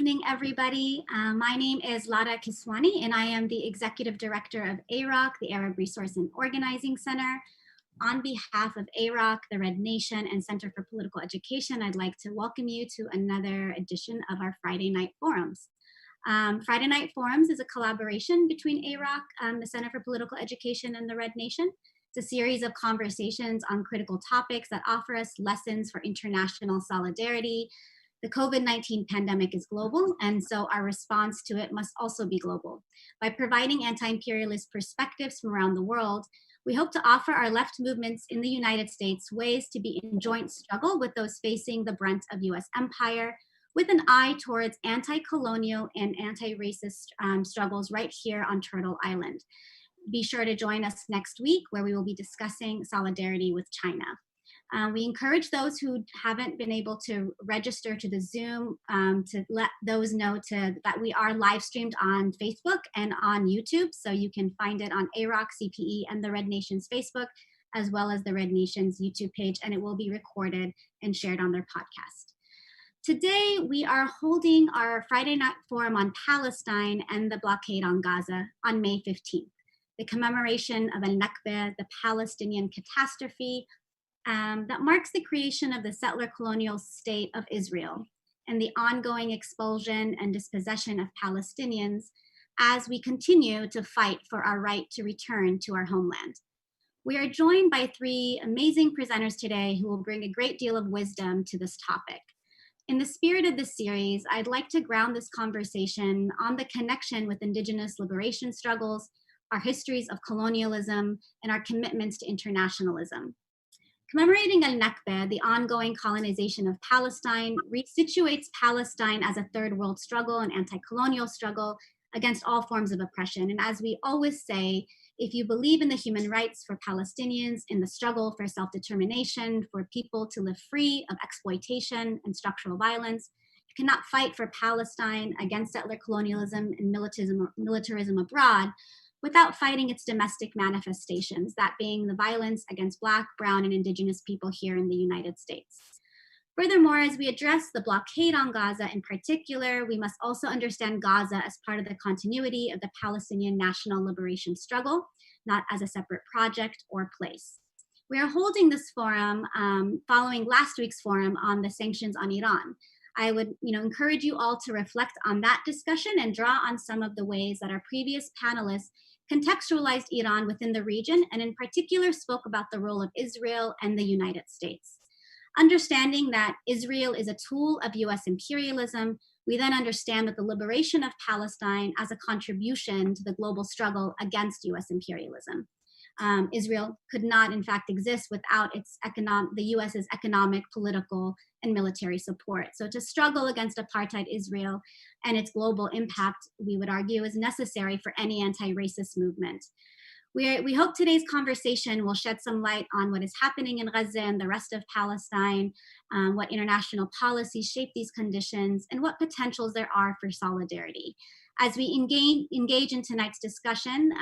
evening, everybody. My name is Lara Kiswani, and I am the Executive Director of AROC, the Arab Resource and Organizing Center. On behalf of AROC, the Red Nation, and Center for Political Education, I'd like to welcome you to another edition of our Friday Night Forums. Friday Night Forums is a collaboration between AROC, the Center for Political Education, and the Red Nation. It's a series of conversations on critical topics that offer us lessons for international solidarity. The COVID-19 pandemic is global, and so our response to it must also be global. By providing anti-imperialist perspectives from around the world, we hope to offer our left movements in the United States ways to be in joint struggle with those facing the brunt of US empire, with an eye towards anti-colonial and anti-racist struggles right here on Turtle Island. Be sure to join us next week, where we will be discussing solidarity with China. We encourage those who haven't been able to register to the Zoom to let those know that we are live streamed on Facebook and on YouTube. So you can find it on AROC, CPE, and the Red Nation's Facebook, as well as the Red Nation's YouTube page, and it will be recorded and shared on their podcast. Today, we are holding our Friday Night Forum on Palestine and the blockade on Gaza on May 15th, the commemoration of Al-Nakba, the Palestinian catastrophe, that marks the creation of the settler colonial state of Israel and the ongoing expulsion and dispossession of Palestinians as we continue to fight for our right to return to our homeland. We are joined by three amazing presenters today who will bring a great deal of wisdom to this topic. In the spirit of this series, I'd like to ground this conversation on the connection with Indigenous liberation struggles, our histories of colonialism, and our commitments to internationalism. Commemorating Al-Nakba, the ongoing colonization of Palestine, resituates Palestine as a third world struggle, an anti-colonial struggle against all forms of oppression. And as we always say, if you believe in the human rights for Palestinians, in the struggle for self-determination, for people to live free of exploitation and structural violence, you cannot fight for Palestine against settler colonialism and militarism abroad without fighting its domestic manifestations, that being the violence against Black, Brown, and Indigenous people here in the United States. Furthermore, as we address the blockade on Gaza in particular, we must also understand Gaza as part of the continuity of the Palestinian national liberation struggle, not as a separate project or place. We are holding this forum following last week's forum on the sanctions on Iran. I would encourage you all to reflect on that discussion and draw on some of the ways that our previous panelists contextualized Iran within the region, and in particular spoke about the role of Israel and the United States. Understanding that Israel is a tool of US imperialism, we then understand that the liberation of Palestine as a contribution to the global struggle against US imperialism. Israel could not, in fact, exist without the US's economic, political, and military support. So to struggle against apartheid Israel and its global impact, we would argue, is necessary for any anti-racist movement. We hope today's conversation will shed some light on what is happening in Gaza and the rest of Palestine, what international policies shape these conditions, and what potentials there are for solidarity. As we engage in tonight's discussion,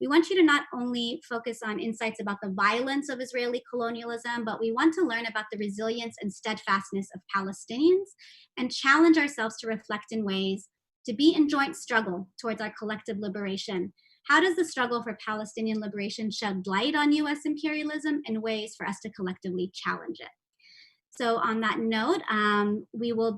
we want you to not only focus on insights about the violence of Israeli colonialism, but we want to learn about the resilience and steadfastness of Palestinians and challenge ourselves to reflect in ways to be in joint struggle towards our collective liberation. How does the struggle for Palestinian liberation shed light on US imperialism and ways for us to collectively challenge it? So on that note, we will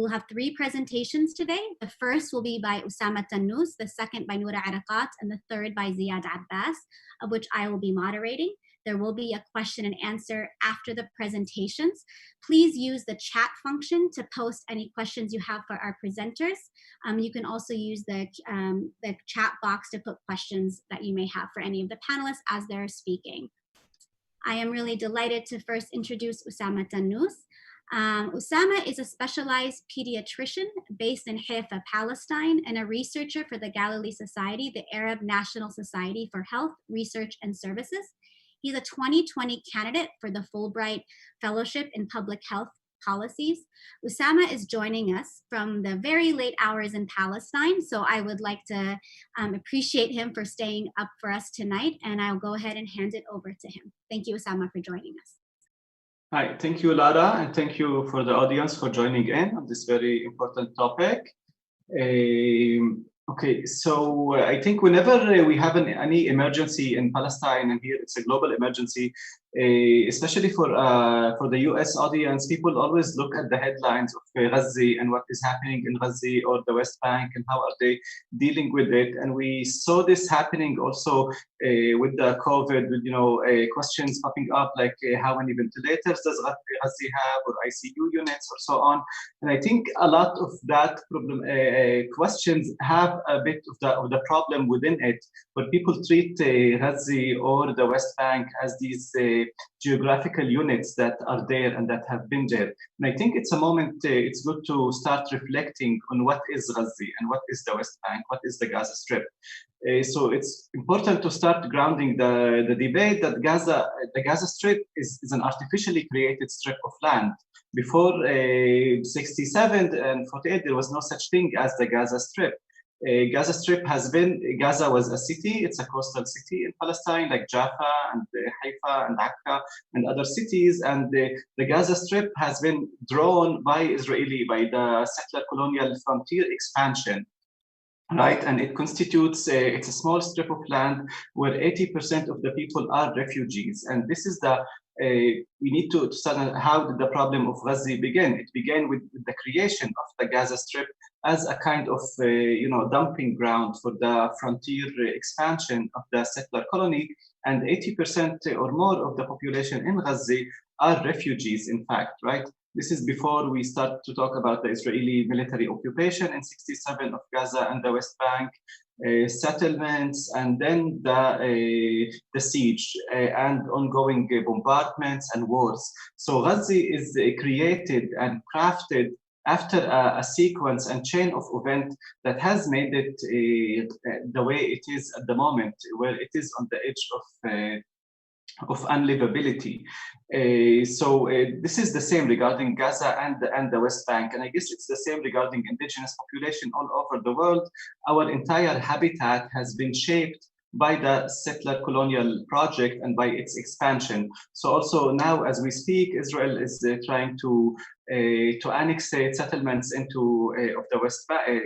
have three presentations today. The first will be by Osama Tanous, the second by Noura, and the third by Ziad Abbas, of which I will be moderating. There will be a question and answer after the presentations. Please use the chat function to post any questions you have for our presenters. You can also use the chat box to put questions that you may have for any of the panelists as they're speaking. I am really delighted to first introduce Osama Tanous. Osama is a specialized pediatrician based in Haifa, Palestine, and a researcher for the Galilee Society, the Arab National Society for Health, Research, and Services. He's a 2020 candidate for the Fulbright Fellowship in Public Health Policies. Osama is joining us from the very late hours in Palestine, so I would like to appreciate him for staying up for us tonight, and I'll go ahead and hand it over to him. Thank you, Osama, for joining us. Hi, thank you, Lara, and thank you for the audience for joining in on this very important topic. Okay, so I think whenever we have any emergency in Palestine, and here it's a global emergency, especially for the U.S. audience, people always look at the headlines of Gaza and what is happening in Gaza or the West Bank and how are they dealing with it. And we saw this happening also with the COVID, with questions popping up like how many ventilators does Gaza have, or ICU units, or so on. And I think a lot of that problem questions have a bit of the problem within it, where people treat Gaza or the West Bank as these geographical units that are there and that have been there. And I think it's a moment, it's good to start reflecting on what is Gaza and what is the West Bank, what is the Gaza Strip. So it's important to start grounding the debate that the Gaza Strip is an artificially created strip of land. Before 67 and 48, there was no such thing as the Gaza Strip. Gaza Strip Gaza was a city, it's a coastal city in Palestine, like Jaffa and Haifa and Akka and other cities. And the Gaza Strip has been drawn by the settler colonial frontier expansion. Right, and it constitutes it's a small strip of land where 80% of the people are refugees, and this is we need to start. How did the problem of Gaza begin? It began with the creation of the Gaza Strip as a kind of dumping ground for the frontier expansion of the settler colony, and 80% or more of the population in Gaza are refugees. In fact, right. This is before we start to talk about the Israeli military occupation in 67 of Gaza and the West Bank, settlements, and then the siege and ongoing bombardments and wars. So Gaza is created and crafted after a sequence and chain of events that has made it the way it is at the moment, where it is on the edge of unlivability. This is the same regarding Gaza and the West Bank, and I guess it's the same regarding indigenous population all over the world. Our entire habitat has been shaped by the settler colonial project and by its expansion. So also now, as we speak, Israel is trying to annex settlements into of the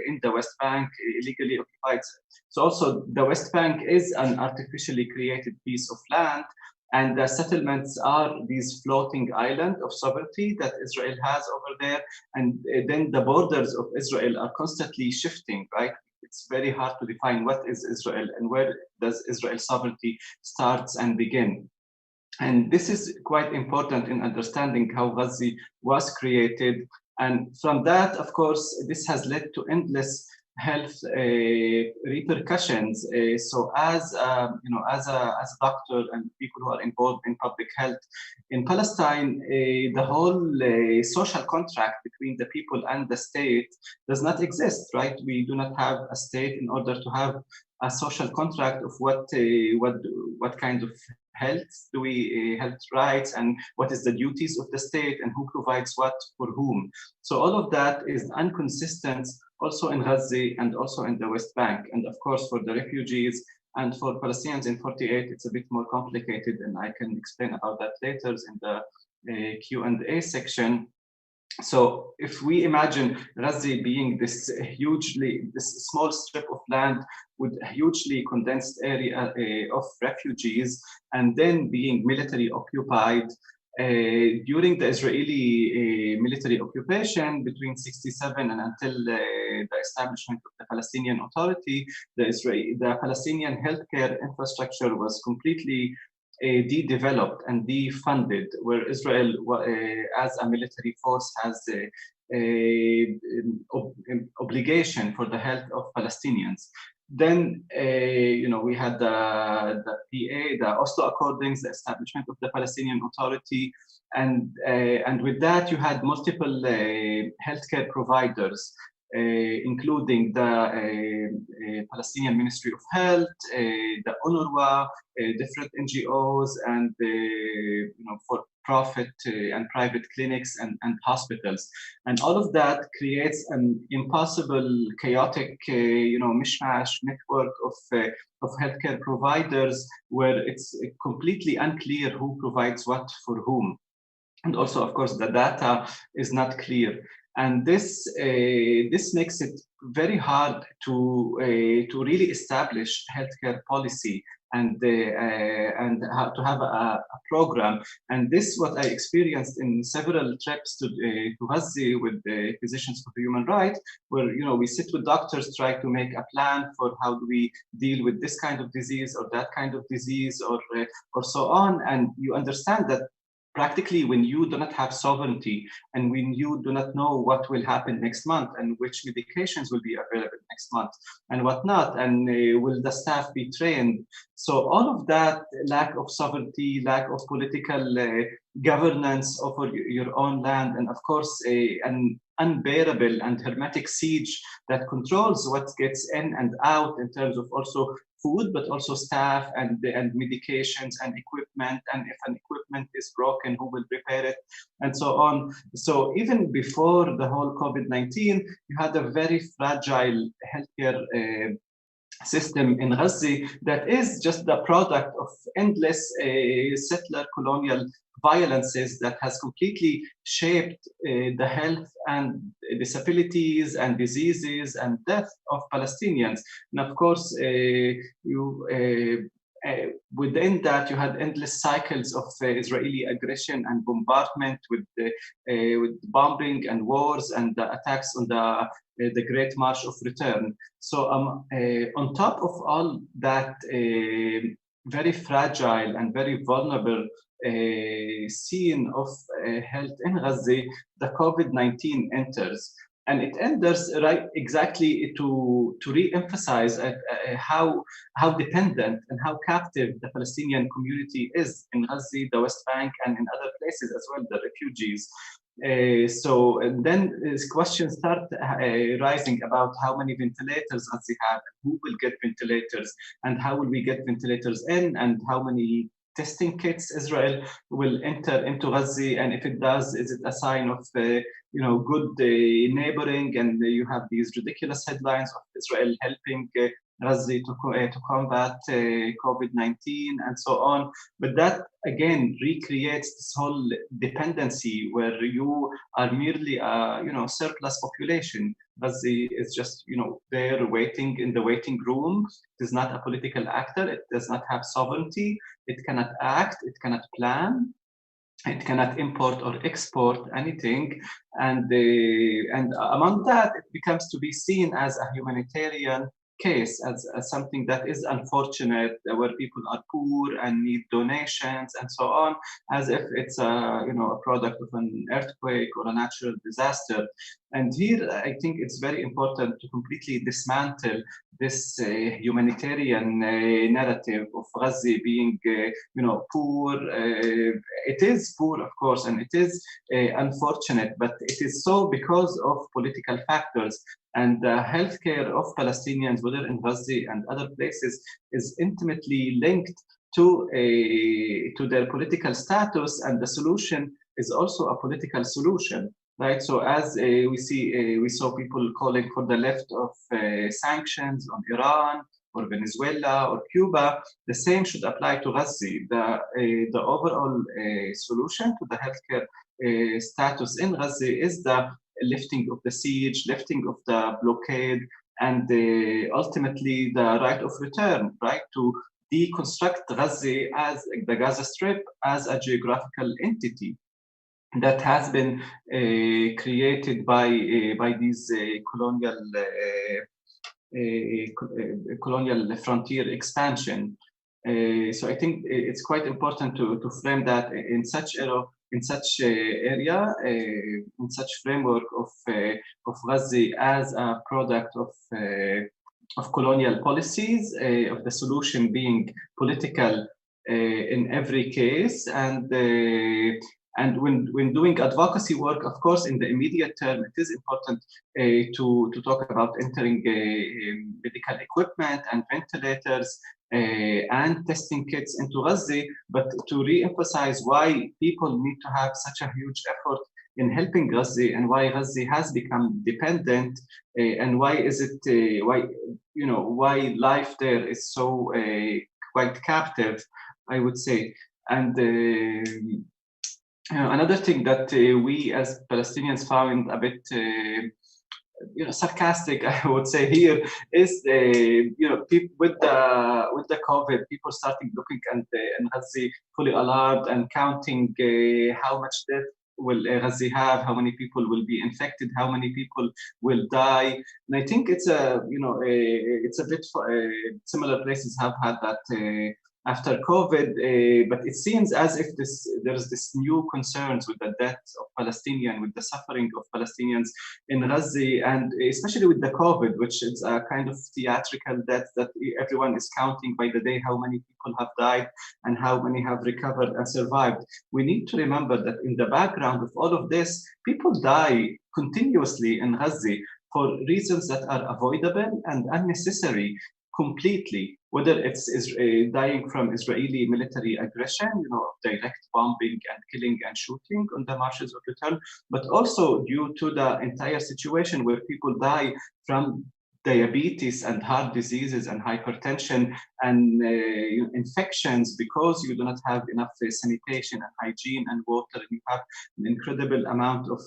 in the West Bank, illegally occupied. So also the West Bank is an artificially created piece of land, and the settlements are these floating islands of sovereignty that Israel has over there. And then the borders of Israel are constantly shifting, right? It's very hard to define what is Israel and where does Israel's sovereignty starts and begin. And this is quite important in understanding how Gaza was created. And from that, of course, this has led to endless health repercussions. So as as a doctor and people who are involved in public health in Palestine, the whole social contract between the people and the state does not exist, right? We do not have a state in order to have a social contract of what kind of health do we health rights, and what is the duties of the state, and who provides what for whom. So all of that is inconsistent also in Gaza and also in the West Bank. And of course, for the refugees and for Palestinians in 48, it's a bit more complicated, and I can explain about that later in the Q&A section. So if we imagine Gaza being this small strip of land with a hugely condensed area of refugees, and then being military occupied, during the Israeli military occupation between 67 and until the establishment of the Palestinian Authority, the Palestinian healthcare infrastructure was completely de-developed and defunded, where Israel, as a military force, has obligation for the health of Palestinians. Then, we had the PA, the Oslo Accordings, the establishment of the Palestinian Authority, and with that you had multiple healthcare providers, including the Palestinian Ministry of Health, the UNRWA, different NGOs, and for-profit and private clinics and hospitals. And all of that creates an impossible, chaotic, mishmash network of healthcare providers, where it's completely unclear who provides what for whom. And also, of course, the data is not clear. And this makes it very hard to really establish healthcare policy and how to have a program. And this what I experienced in several trips to Gaza with the Physicians for Human Rights, where we sit with doctors, try to make a plan for how do we deal with this kind of disease or that kind of disease or so on. And you understand that practically when you do not have sovereignty and when you do not know what will happen next month and which medications will be available next month and whatnot, and will the staff be trained. So all of that lack of sovereignty, lack of political governance over your own land, and of course an unbearable and hermetic siege that controls what gets in and out in terms of also food, but also staff and medications and equipment. And if an equipment is broken, who will repair it, and so on. So even before the whole COVID-19, you had a very fragile healthcare system in Gaza that is just the product of endless settler colonial violences that has completely shaped the health and disabilities and diseases and death of Palestinians. And of course, within that, you had endless cycles of Israeli aggression and bombardment with bombing and wars and the attacks on the Great March of Return. So on top of all that very fragile and very vulnerable scene of health in Gaza, the COVID-19 enters. And it enters right exactly to re-emphasize how dependent and how captive the Palestinian community is in Gaza, the West Bank, and in other places as well, the refugees. So then questions start rising about how many ventilators Gaza have, who will get ventilators, and how will we get ventilators in, and how many testing kits Israel will enter into Gaza, and if it does, is it a sign of good neighboring? And you have these ridiculous headlines of Israel helping Gaza to combat COVID-19 and so on. But that again recreates this whole dependency where you are merely a surplus population. Gaza is just there waiting in the waiting room. It is not a political actor. It does not have sovereignty. It cannot act. It cannot plan. It cannot import or export anything, and among that, it becomes to be seen as a humanitarian case, as something that is unfortunate, where people are poor and need donations and so on, as if it's a product of an earthquake or a natural disaster. And here, I think it's very important to completely dismantle this humanitarian narrative of Gaza being, poor. It is poor, of course, and it is unfortunate, but it is so because of political factors. And the healthcare of Palestinians, whether in Gaza and other places, is intimately linked to their political status, and the solution is also a political solution. Right, so as we saw people calling for the left of sanctions on Iran or Venezuela or Cuba, the same should apply to Gaza. The overall solution to the healthcare status in Gaza is the lifting of the siege, lifting of the blockade, and ultimately the right of return, right, to deconstruct Gaza as the Gaza Strip as a geographical entity that has been created by these colonial frontier expansion. So I think it's quite important to frame that in such area, in such framework of Gaza as a product of colonial policies, of the solution being political in every case, and when doing advocacy work, of course, in the immediate term, it is important to talk about entering medical equipment and ventilators and testing kits into Gaza, but to re-emphasize why people need to have such a huge effort in helping Gaza, and why Gaza has become dependent, and why is it why life there is so quite captive, I would say. And Another thing that we as Palestinians found a bit sarcastic, I would say here, is with the COVID, people starting looking at Ghazi fully alarmed and counting how much death will Ghazi have, how many people will be infected, how many people will die. And I think it's it's a bit similar places have had that. After COVID, but it seems as if there's this new concerns with the death of Palestinians, with the suffering of Palestinians in Gaza, and especially with the COVID, which is a kind of theatrical death that everyone is counting by the day how many people have died and how many have recovered and survived. We need to remember that in the background of all of this, people die continuously in Gaza for reasons that are avoidable and unnecessary completely, whether it's dying from Israeli military aggression, direct bombing and killing and shooting on the marshes of Luton, but also due to the entire situation where people die from diabetes and heart diseases and hypertension and infections because you do not have enough sanitation and hygiene and water, and you have an incredible amount of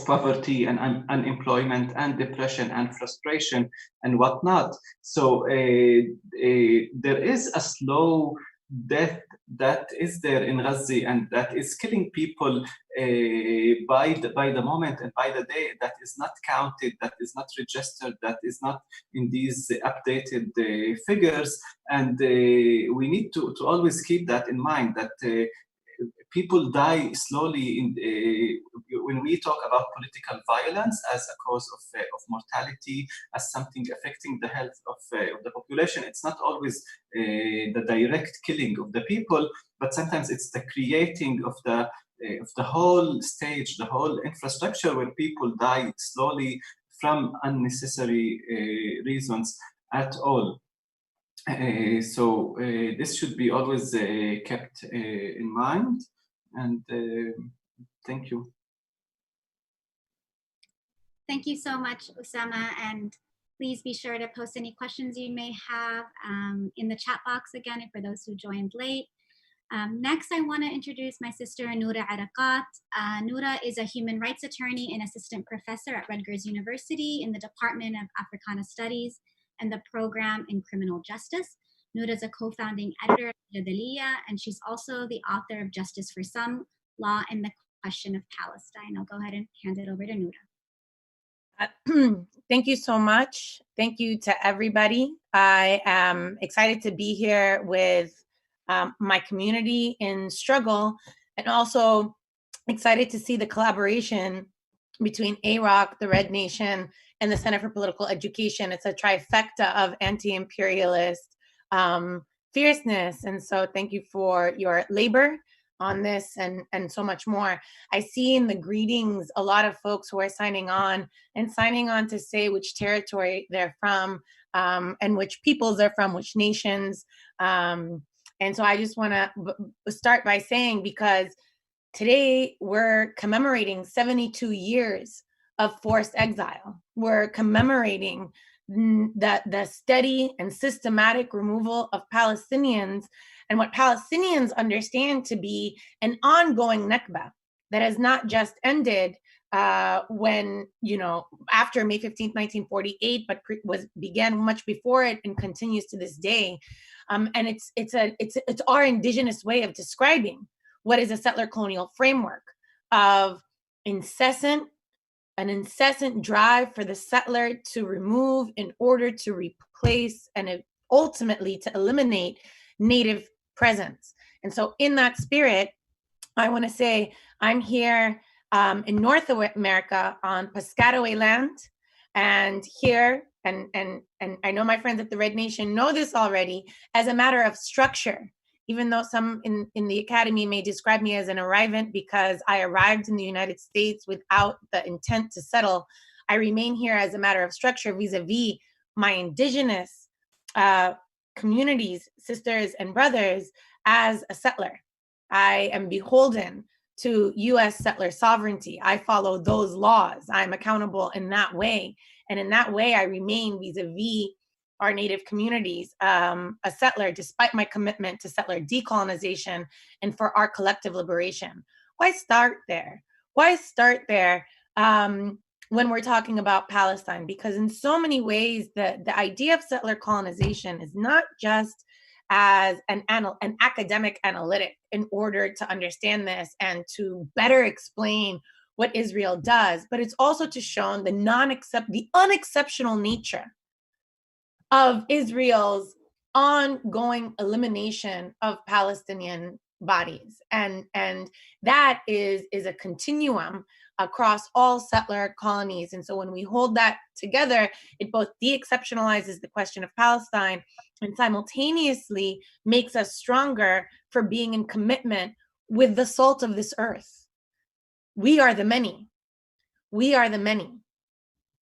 poverty and unemployment and depression and frustration and whatnot. So there is a slow death that is there in Gaza and that is killing people by the moment and by the day, that is not counted, that is not registered, that is not in these updated figures. And we need to always keep that in mind, that people die slowly when we talk about political violence as a cause of mortality, as something affecting the health of the population. It's not always the direct killing of the people, but sometimes it's the creating of the whole stage, the whole infrastructure where people die slowly from unnecessary reasons at all. So this should be always kept in mind. And thank you. Thank you so much, Osama. And please be sure to post any questions you may have in the chat box again, for those who joined late. Next, I want to introduce my sister, Noura Erakat. Noura is a human rights attorney and assistant professor at Rutgers University in the Department of Africana Studies and the program in criminal justice. Noura is a co-founding editor of Jadaliya, and she's also the author of Justice for Some, Law and the Question of Palestine. I'll go ahead and hand it over to Noura. Thank you so much. Thank you to everybody. I am excited to be here with my community in struggle, and also excited to see the collaboration between AROC, the Red Nation, and the Center for Political Education. It's a trifecta of anti-imperialist fierceness. And so thank you for your labor on this and so much more. I see in the greetings a lot of folks who are signing on to say which territory they're from, and which peoples they're from, which nations. And so I just want to start by saying, because today we're commemorating 72 years of forced exile. We're commemorating the steady and systematic removal of Palestinians, and what Palestinians understand to be an ongoing Nakba that has not just ended when, after May 15th, 1948, but began much before it and continues to this day. And it's our indigenous way of describing what is a settler colonial framework of an incessant drive for the settler to remove in order to replace and ultimately to eliminate native presence. And so in that spirit, I want to say I'm here in North America on Piscataway land, and here, and I know my friends at the Red Nation know this already, as a matter of structure, even though some in the academy may describe me as an arrivant because I arrived in the United States without the intent to settle, I remain here as a matter of structure vis-a-vis my indigenous communities, sisters and brothers, as a settler. I am beholden to U.S. settler sovereignty. I follow those laws. I'm accountable in that way. And in that way, I remain vis-a-vis our native communities, a settler, despite my commitment to settler decolonization and for our collective liberation. Why start there? Why start there when we're talking about Palestine? Because in so many ways, the idea of settler colonization is not just as an academic analytic in order to understand this and to better explain what Israel does, but it's also to show the unexceptional nature of Israel's ongoing elimination of Palestinian bodies. And that is a continuum across all settler colonies. And so when we hold that together, it both de-exceptionalizes the question of Palestine and simultaneously makes us stronger for being in commitment with the salt of this earth. We are the many. We are the many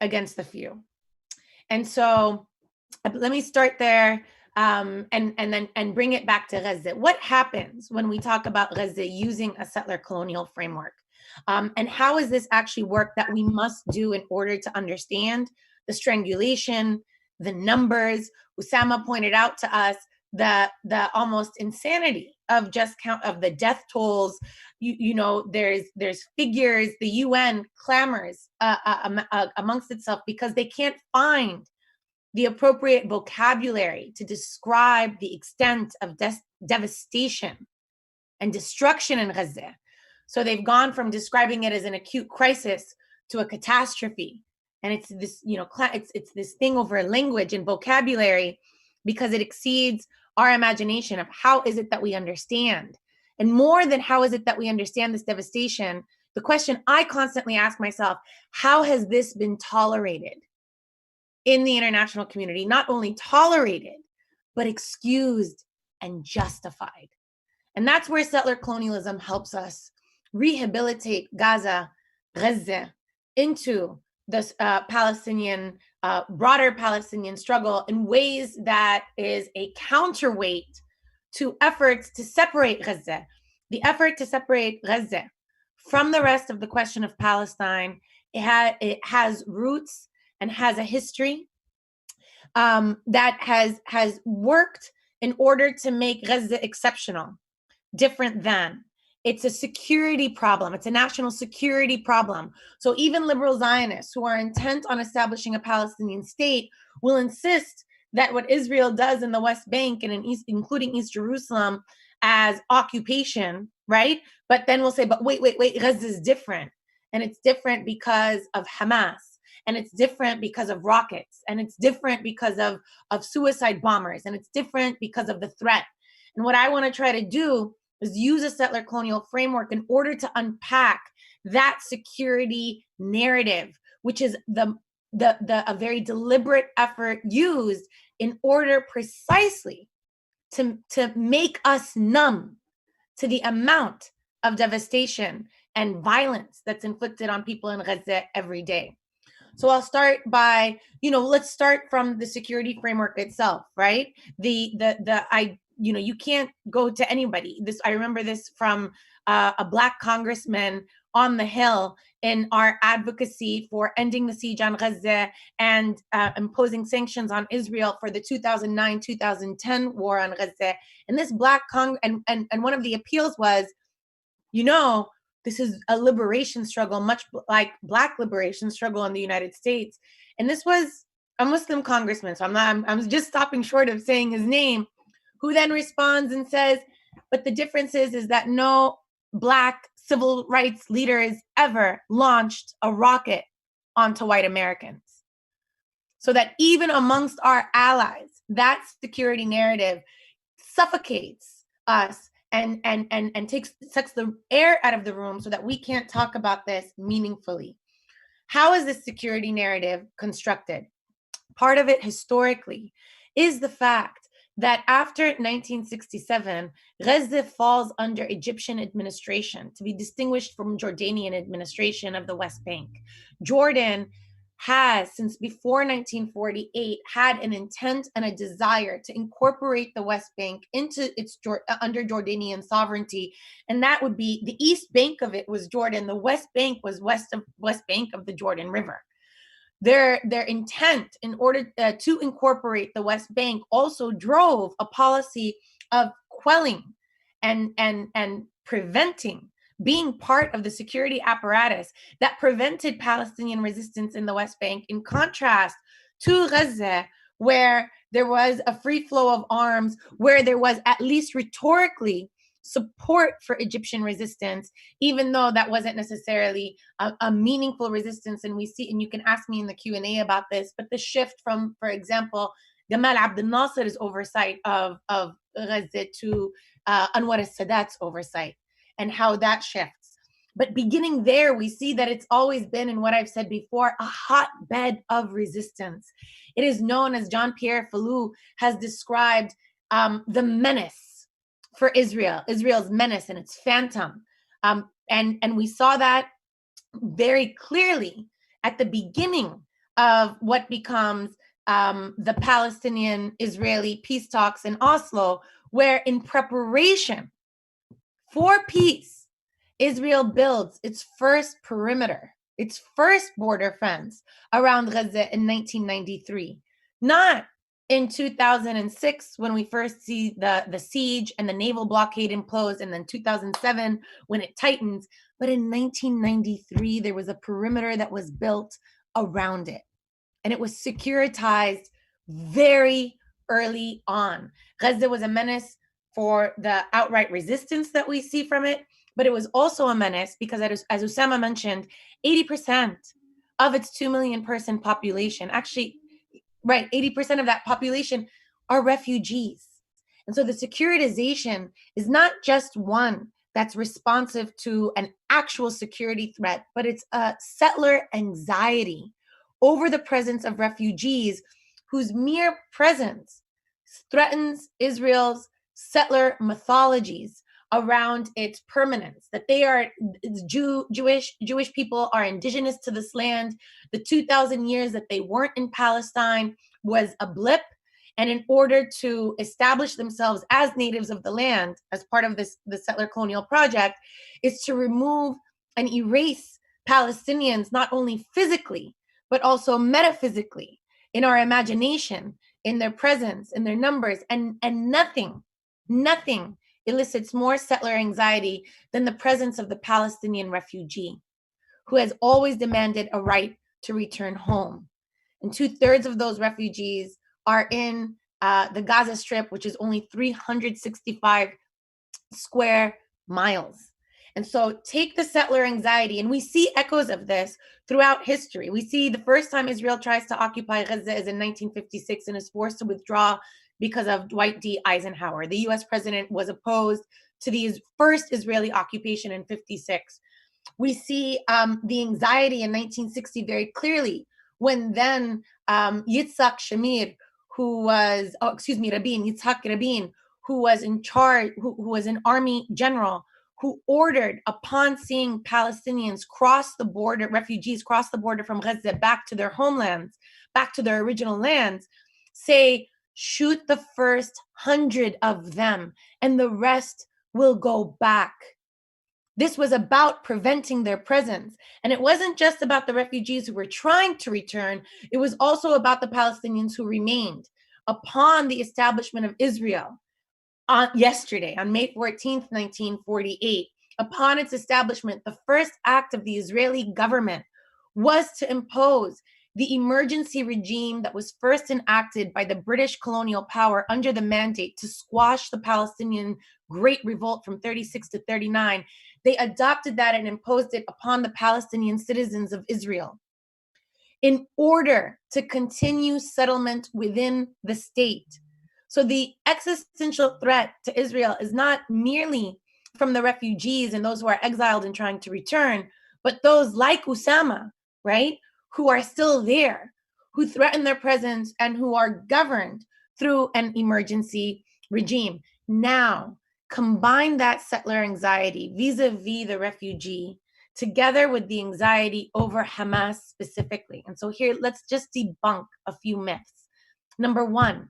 against the few. And so let me start there and bring it back to Gaza. What happens when we talk about Gaza using a settler colonial framework? And how is this actually work that we must do in order to understand the strangulation, the numbers? Osama pointed out to us the almost insanity of just count of the death tolls. You know, there's figures. The UN clamors amongst itself because they can't find the appropriate vocabulary to describe the extent of devastation and destruction in Gaza. So they've gone from describing it as an acute crisis to a catastrophe. And it's this, it's this thing over language and vocabulary because it exceeds our imagination of how is it that we understand. And more than how is it that we understand this devastation, the question I constantly ask myself, how has this been tolerated in the international community? Not only tolerated, but excused and justified. And that's where settler colonialism helps us rehabilitate Gaza into this broader Palestinian struggle in ways that is a counterweight to efforts to separate Gaza. The effort to separate Gaza from the rest of the question of Palestine, it has roots and has a history that has worked in order to make Gaza exceptional, different than. It's a security problem. It's a national security problem. So even liberal Zionists who are intent on establishing a Palestinian state will insist that what Israel does in the West Bank and including East Jerusalem as occupation, right? But then we'll say, but wait, Gaza is different. And it's different because of Hamas. And it's different because of rockets. And it's different because of suicide bombers. And it's different because of the threat. And what I want to try to do is use a settler colonial framework in order to unpack that security narrative, which is a very deliberate effort used in order precisely to make us numb to the amount of devastation and violence that's inflicted on people in Gaza every day. So I'll start by, let's start from the security framework itself, right? You can't go to anybody. I remember this from a Black congressman on the Hill in our advocacy for ending the siege on Gaza and imposing sanctions on Israel for the 2009-2010 war on Gaza. And this Black and one of the appeals was, this is a liberation struggle, much like Black liberation struggle in the United States. And this was a Muslim congressman, so I'm just stopping short of saying his name, who then responds and says, but the difference is that no Black civil rights leaders ever launched a rocket onto white Americans. So that even amongst our allies, that security narrative suffocates us and sucks the air out of the room so that we can't talk about this meaningfully. How is this security narrative constructed? Part of it historically is the fact that after 1967, Gaza falls under Egyptian administration, to be distinguished from Jordanian administration of the West Bank. Jordan has, since before 1948, had an intent and a desire to incorporate the West Bank into its under Jordanian sovereignty, and that would be the East Bank of it was Jordan. The West Bank was west bank of the Jordan River. their intent in order to incorporate the West Bank also drove a policy of quelling and preventing, being part of the security apparatus that prevented Palestinian resistance in the West Bank, in contrast to Gaza, where there was a free flow of arms, where there was at least rhetorically support for Egyptian resistance, even though that wasn't necessarily a meaningful resistance. And we see, and you can ask me in the Q&A about this, but the shift from, for example, Gamal Abdel Nasser's oversight of Gaza to Anwar al-Sadat's oversight, and how that shifts. But beginning there, we see that it's always been, in what I've said before, a hotbed of resistance. It is known, as Jean-Pierre Fallou has described, the menace for Israel, Israel's menace and its phantom. And we saw that very clearly at the beginning of what becomes the Palestinian-Israeli peace talks in Oslo, where in preparation for peace, Israel builds its first perimeter, its first border fence around Gaza in 1993. Not in 2006, when we first see the siege and the naval blockade imposed, and then 2007, when it tightens. But in 1993, there was a perimeter that was built around it. And it was securitized very early on. Gaza was a menace for the outright resistance that we see from it, but it was also a menace because, as Osama mentioned, 80% of its 2 million person population, actually, right, 80% of that population are refugees. And so the securitization is not just one that's responsive to an actual security threat, but it's a settler anxiety over the presence of refugees whose mere presence threatens Israel's settler mythologies around its permanence, that they are Jewish people are indigenous to this land. The 2,000 years that they weren't in Palestine was a blip. And in order to establish themselves as natives of the land, as part of the settler colonial project, is to remove and erase Palestinians, not only physically, but also metaphysically, in our imagination, in their presence, in their numbers. And nothing elicits more settler anxiety than the presence of the Palestinian refugee, who has always demanded a right to return home. And 2/3 of those refugees are in the Gaza Strip, which is only 365 square miles. And so take the settler anxiety, and we see echoes of this throughout history. We see the first time Israel tries to occupy Gaza is in 1956 and is forced to withdraw because of Dwight D. Eisenhower. The US president was opposed to the first Israeli occupation in 56. We see the anxiety in 1960 very clearly, when then Yitzhak Shamir, Yitzhak Rabin, who was in charge, who was an army general, who ordered, upon seeing Palestinians cross the border, refugees cross the border from Gaza back to their homelands, back to their original lands, say, shoot the first 100 of them and the rest will go back. This was about preventing their presence. And it wasn't just about the refugees who were trying to return. It was also about the Palestinians who remained upon the establishment of Israel yesterday, on May 14th, 1948. Upon its establishment, the first act of the Israeli government was to impose the emergency regime that was first enacted by the British colonial power under the mandate to squash the Palestinian Great Revolt from 36 to 39. They adopted that and imposed it upon the Palestinian citizens of Israel in order to continue settlement within the state. So the existential threat to Israel is not merely from the refugees and those who are exiled and trying to return, but those like Osama, right, who are still there, who threaten their presence and who are governed through an emergency regime. Now, combine that settler anxiety vis-a-vis the refugee together with the anxiety over Hamas specifically. And so here, let's just debunk a few myths. Number one,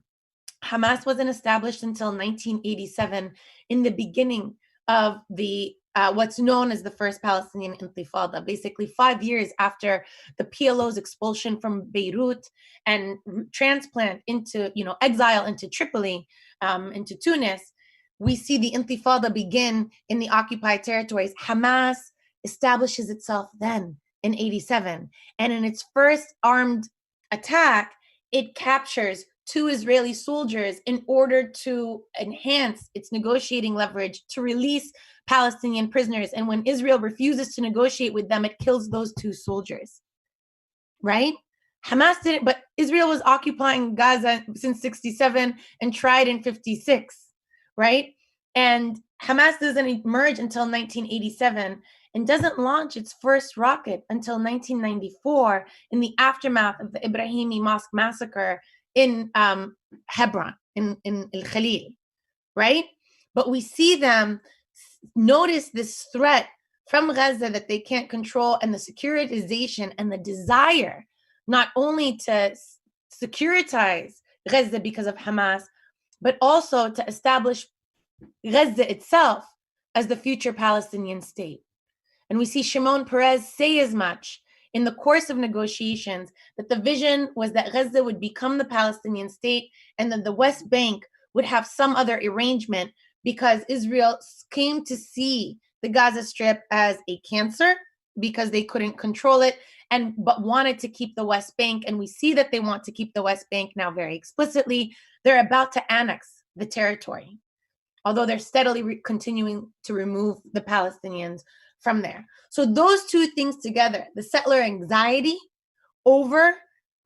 Hamas wasn't established until 1987, in the beginning of the what's known as the First Palestinian Intifada, basically 5 years after the PLO's expulsion from Beirut and transplant into, exile into Tripoli, into Tunis. We see the Intifada begin in the occupied territories. Hamas establishes itself then in 87. And in its first armed attack, it captures 2 Israeli soldiers in order to enhance its negotiating leverage to release Palestinian prisoners. And when Israel refuses to negotiate with them, it kills those 2 soldiers, right? Hamas didn't, but Israel was occupying Gaza since 67 and tried in 56, right? And Hamas doesn't emerge until 1987 and doesn't launch its first rocket until 1994 in the aftermath of the Ibrahimi Mosque massacre in Hebron, in El Khalil, right? But we see them notice this threat from Gaza that they can't control, and the securitization and the desire not only to securitize Gaza because of Hamas, but also to establish Gaza itself as the future Palestinian state. And we see Shimon Peres say as much in the course of negotiations, that the vision was that Gaza would become the Palestinian state and that the West Bank would have some other arrangement, because Israel came to see the Gaza Strip as a cancer because they couldn't control it, but wanted to keep the West Bank. And we see that they want to keep the West Bank now very explicitly. They're about to annex the territory, although they're steadily continuing to remove the Palestinians from there. So those 2 things together, the settler anxiety over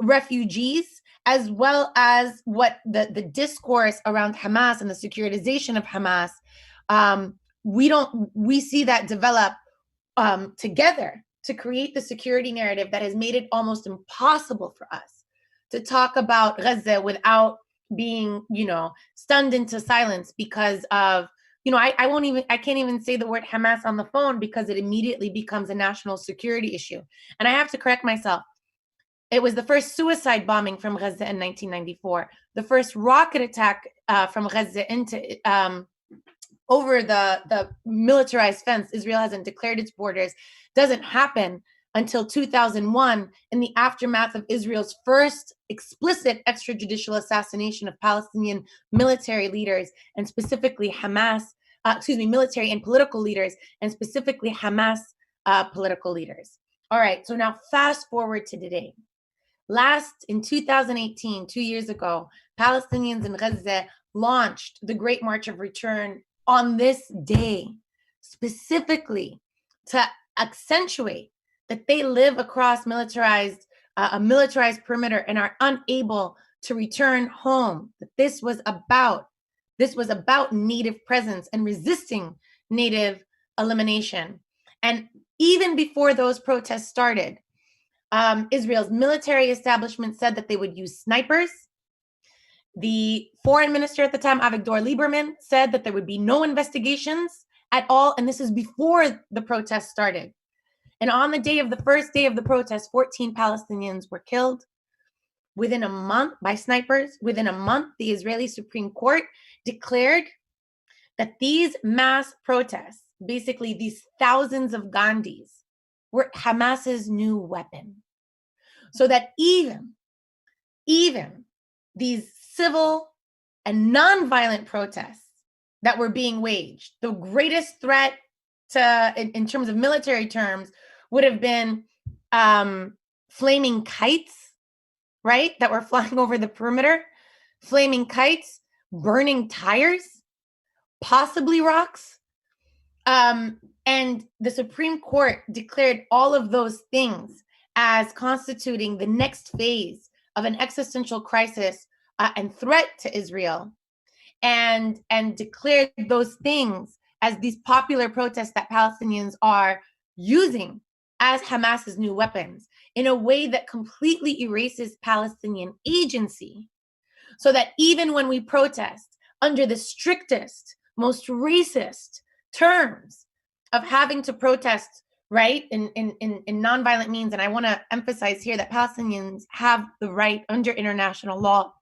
refugees, as well as what the discourse around Hamas and the securitization of Hamas, we see that develop together to create the security narrative that has made it almost impossible for us to talk about Gaza without being, stunned into silence because of, I can't even say the word Hamas on the phone because it immediately becomes a national security issue. And I have to correct myself. It was the first suicide bombing from Gaza in 1994. The first rocket attack from Gaza into over the militarized fence. Israel hasn't declared its borders. Doesn't happen until 2001 in the aftermath of Israel's first explicit extrajudicial assassination of Palestinian military leaders, and specifically military and political leaders, and specifically Hamas political leaders. All right, so now fast forward to today. In 2018, 2 years ago, Palestinians in Gaza launched the Great March of Return on this day, specifically to accentuate that they live across a militarized perimeter and are unable to return home. That this was about Native presence and resisting Native elimination. And even before those protests started, Israel's military establishment said that they would use snipers. The foreign minister at the time, Avigdor Lieberman, said that there would be no investigations at all. And this is before the protests started. And on the first day of the protest, 14 Palestinians were killed within a month by snipers. Within a month, the Israeli Supreme Court declared that these mass protests, basically these thousands of Gandhis, were Hamas's new weapon. So that even these civil and nonviolent protests that were being waged, the greatest threat in terms of military terms would have been flaming kites, right? That were flying over the perimeter, flaming kites, burning tires, possibly rocks. And the Supreme Court declared all of those things as constituting the next phase of an existential crisis and threat to Israel, and declared those things as these popular protests that Palestinians are using as Hamas's new weapons in a way that completely erases Palestinian agency. So that even when we protest under the strictest, most racist terms of having to protest, right, in nonviolent means, and I want to emphasize here that Palestinians have the right under international law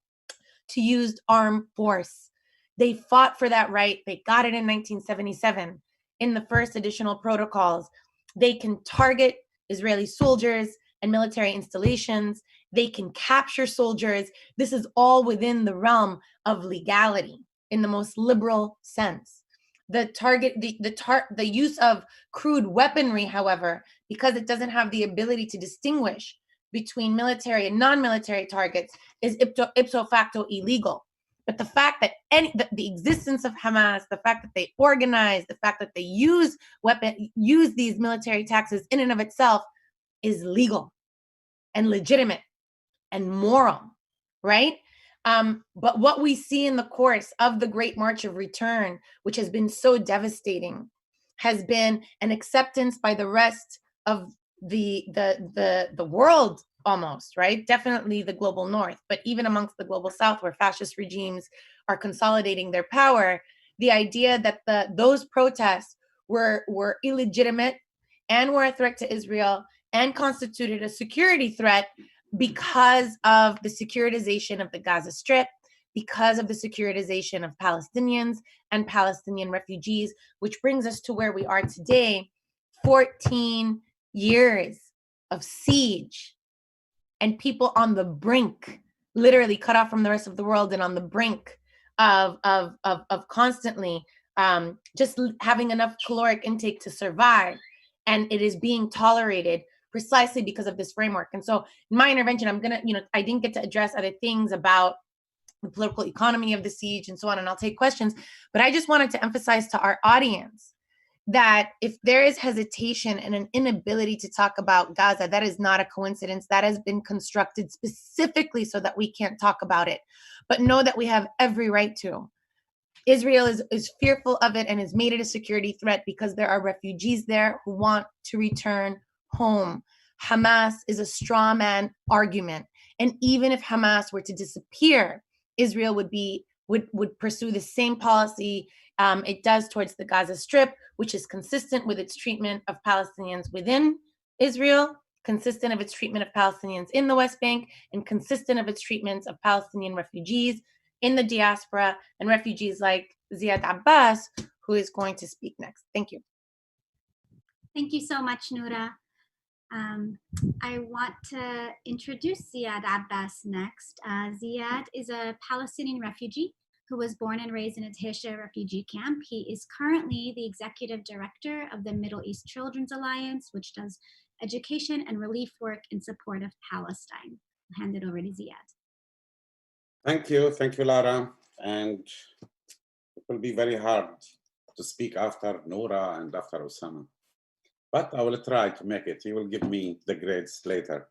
to use armed force. They fought for that right. They got it in 1977. in the first additional protocols. They can target Israeli soldiers and military installations. They can capture soldiers. This is all within the realm of legality in the most liberal sense. The use of crude weaponry, however, because it doesn't have the ability to distinguish between military and non-military targets, is ipso facto illegal. But the fact that the existence of Hamas, the fact that they organize, the fact that they use these military taxes in and of itself is legal and legitimate and moral, right? But what we see in the course of the Great March of Return, which has been so devastating, has been an acceptance by the rest of the world almost, right? Definitely the global north, but even amongst the global south, where fascist regimes are consolidating their power, the idea that those protests were illegitimate and were a threat to Israel and constituted a security threat because of the securitization of the Gaza Strip, because of the securitization of Palestinians and Palestinian refugees, which brings us to where we are today, 14 years of siege and people on the brink, literally cut off from the rest of the world and on the brink of constantly just having enough caloric intake to survive. And it is being tolerated precisely because of this framework. And so in my intervention, I didn't get to address other things about the political economy of the siege and so on, and I'll take questions. But I just wanted to emphasize to our audience that if there is hesitation and an inability to talk about Gaza, that is not a coincidence. That has been constructed specifically so that we can't talk about it. But know that we have every right to. Israel is fearful of it and has made it a security threat because there are refugees there who want to return home. Hamas is a straw man argument. And even if Hamas were to disappear, Israel would pursue the same policy it does towards the Gaza Strip, which is consistent with its treatment of Palestinians within Israel, consistent of its treatment of Palestinians in the West Bank, and consistent of its treatments of Palestinian refugees in the diaspora and refugees like Ziad Abbas, who is going to speak next. Thank you. Thank you so much, Noura. I want to introduce Ziad Abbas next. Ziad is a Palestinian refugee who was born and raised in a Tisha refugee camp. He is currently the executive director of the Middle East Children's Alliance, which does education and relief work in support of Palestine. I'll hand it over to Ziad. Thank you, Lara. And it will be very hard to speak after Noura and after Osama. But I will try to make it. He will give me the grades later.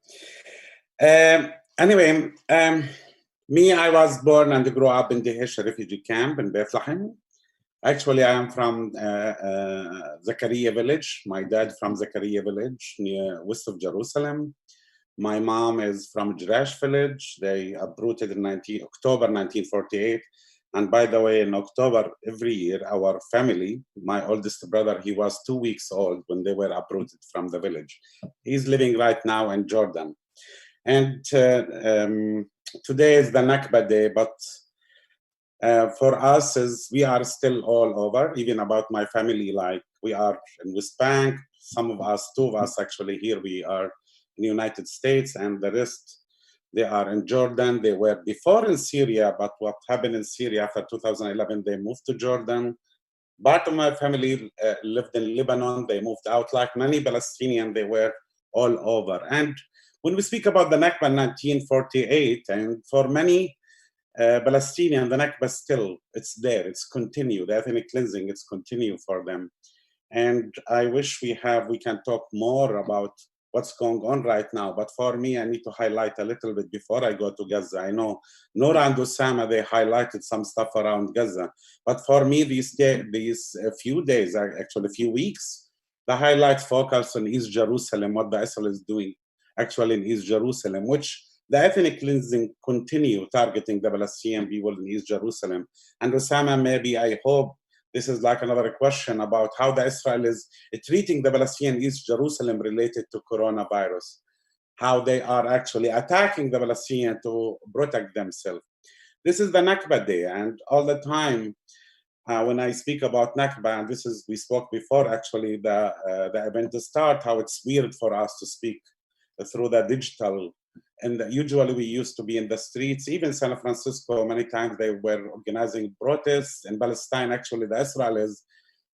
Anyway, I was born and grew up in the Dahish refugee camp in Bethlehem. Actually, I am from Zakaria village. My dad from Zakaria village, near west of Jerusalem. My mom is from Jerash village. They uprooted in October 1948. And by the way, in October every year, our family, my oldest brother, he was 2 weeks old when they were uprooted from the village. He's living right now in Jordan. And today is the Nakba day, but for us, we are still all over, even about my family, like we are in West Bank, some of us, 2 of us actually here, we are in the United States, and the rest, they are in Jordan. They were before in Syria, but what happened in Syria after 2011, they moved to Jordan. Part of my family lived in Lebanon. They moved out like many Palestinians. They were all over. And when we speak about the Nakba in 1948, and for many Palestinians, the Nakba still, it's there, it's continued. The ethnic cleansing, it's continued for them. And I wish we can talk more about what's going on right now. But for me, I need to highlight a little bit before I go to Gaza. I know Noura and Osama, they highlighted some stuff around Gaza. But for me, these few days, actually a few weeks, the highlight focus on East Jerusalem, what the Israel is doing actually in East Jerusalem, which the ethnic cleansing continue targeting the Palestinian people in East Jerusalem. And Osama, maybe I hope this is like another question about how the Israel is treating the Palestinian East Jerusalem related to coronavirus, how they are actually attacking the Palestinian to protect themselves. This is the Nakba day, and all the time, when I speak about Nakba, and this is, we spoke before actually the event to start, how it's weird for us to speak through the digital. And usually we used to be in the streets, even San Francisco, many times they were organizing protests in Palestine. Actually, the Israelis,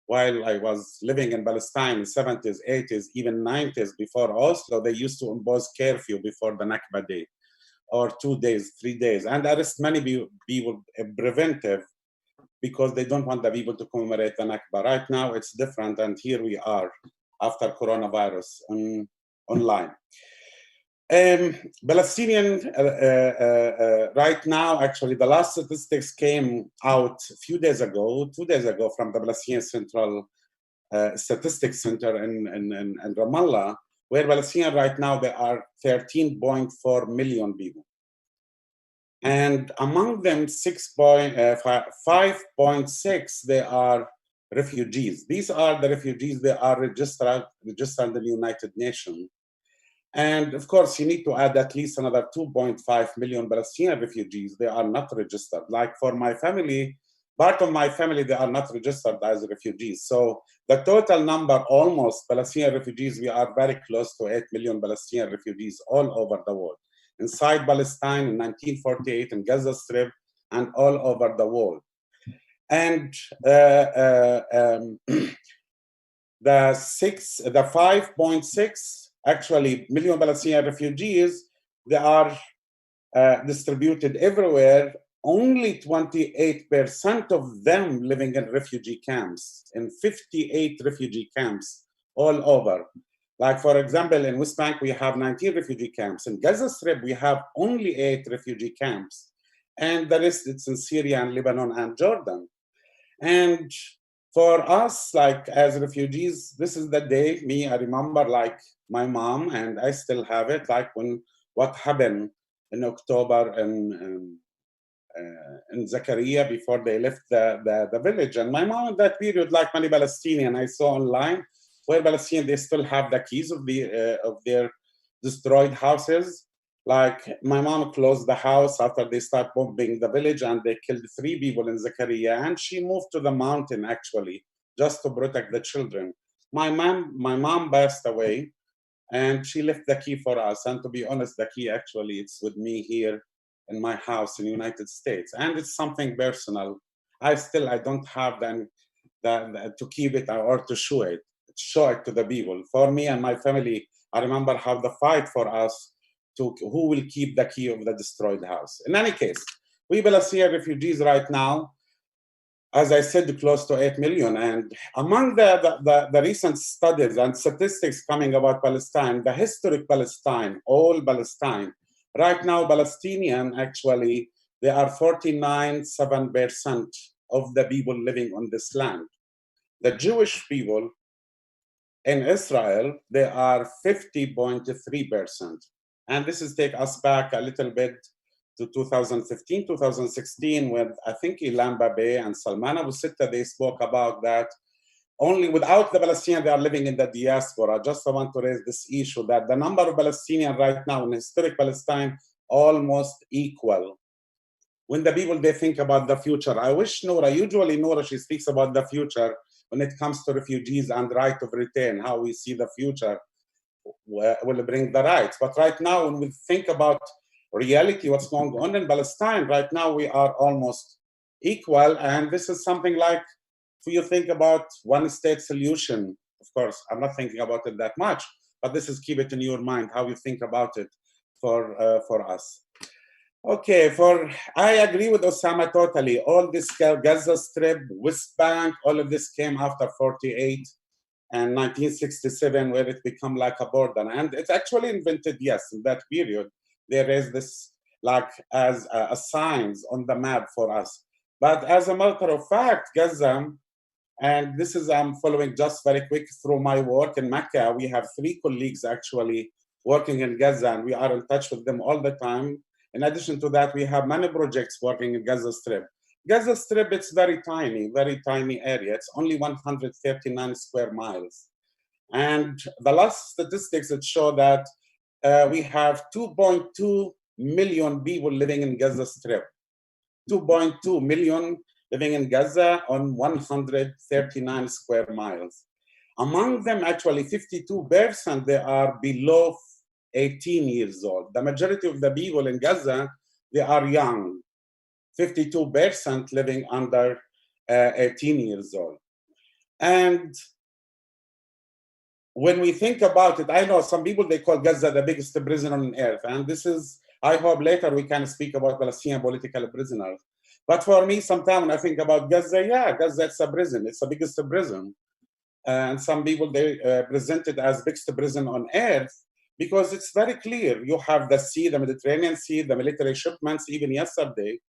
while I was living in Palestine in the 70s, 80s, even 90s before Oslo, they used to impose curfew before the Nakba day, or 2 days, 3 days, and arrest many people preventive, because they don't want the people to commemorate the Nakba. Right now, it's different, and here we are after coronavirus online. Palestinian, right now, actually, the last statistics came out a few days ago, 2 days ago, from the Palestinian Central Statistics Center in Ramallah, where Palestinian right now, there are 13.4 million people. And among them, 5.6, they are refugees. These are the refugees, they are registered in the United Nations. And of course, you need to add at least another 2.5 million Palestinian refugees. They are not registered. Like for my family, part of my family, they are not registered as refugees. So the total number, almost Palestinian refugees, we are very close to 8 million Palestinian refugees all over the world. Inside Palestine in 1948, in Gaza Strip, and all over the world. And the 5.6 actually million Palestinian refugees, they are distributed everywhere. Only 28% of them living in refugee camps, in 58 refugee camps all over. Like, for example, in West Bank, we have 19 refugee camps. In Gaza Strip, we have only 8 refugee camps. And the rest, it's in Syria and Lebanon and Jordan. And for us, like as refugees, this is the day, I remember like my mom, and I still have it, like when what happened in October in Zakaria before they left the village. And my mom in that period, like many Palestinians I saw online, where Palestinians, they still have the keys of their destroyed houses. Like my mom closed the house after they start bombing the village, and they killed 3 people in Zakaria, and she moved to the mountain actually just to protect the children. My mom passed away, and she left the key for us. And to be honest, the key actually it's with me here in my house in the United States, and it's something personal. I don't have the to keep it or to show it to the people. For me and my family, I remember how the fight for us to who will keep the key of the destroyed house. In any case, we Palestinian refugees right now, as I said, close to 8 million. And among the recent studies and statistics coming about Palestine, the historic Palestine, all Palestine, right now, Palestinian, actually, they are 49.7% of the people living on this land. The Jewish people in Israel, they are 50.3%. And this is take us back a little bit to 2015, 2016, when I think Ilan Babe and Salman Abu Sitta, they spoke about that only without the Palestinians, they are living in the diaspora. Just I want to raise this issue that the number of Palestinians right now in historic Palestine almost equal. When the people, they think about the future, I wish Noura, usually Noura, she speaks about the future when it comes to refugees and right of return, how we see the future will bring the rights. But right now, when we think about reality, what's going on in Palestine, right now we are almost equal. And this is something like, if you think about one state solution, of course, I'm not thinking about it that much, but this is keep it in your mind, how you think about it for us. Okay, I agree with Osama totally. All this Gaza Strip, West Bank, all of this came after 48 and 1967, where it became like a border. And it's actually invented, yes, in that period. There is this like as a signs on the map for us. But as a matter of fact, Gaza, and this is I'm following just very quick through my work in Mecca. We have 3 colleagues actually working in Gaza, and we are in touch with them all the time. In addition to that, we have many projects working in Gaza Strip. Gaza Strip, it's very tiny area. It's only 139 square miles. And the last statistics that show that we have 2.2 million people living in Gaza Strip. 2.2 million living in Gaza on 139 square miles. Among them, actually 52%, they are below 18 years old. The majority of the people in Gaza, they are young, 52% living under 18 years old. And when we think about it, I know some people, they call Gaza the biggest prison on earth. And this is, I hope later we can speak about Palestinian political prisoners. But for me, sometimes when I think about Gaza, yeah, Gaza, it's a prison. It's the biggest prison. And some people, they present it as biggest prison on earth because it's very clear. You have the sea, the Mediterranean Sea, the military shipments, even yesterday,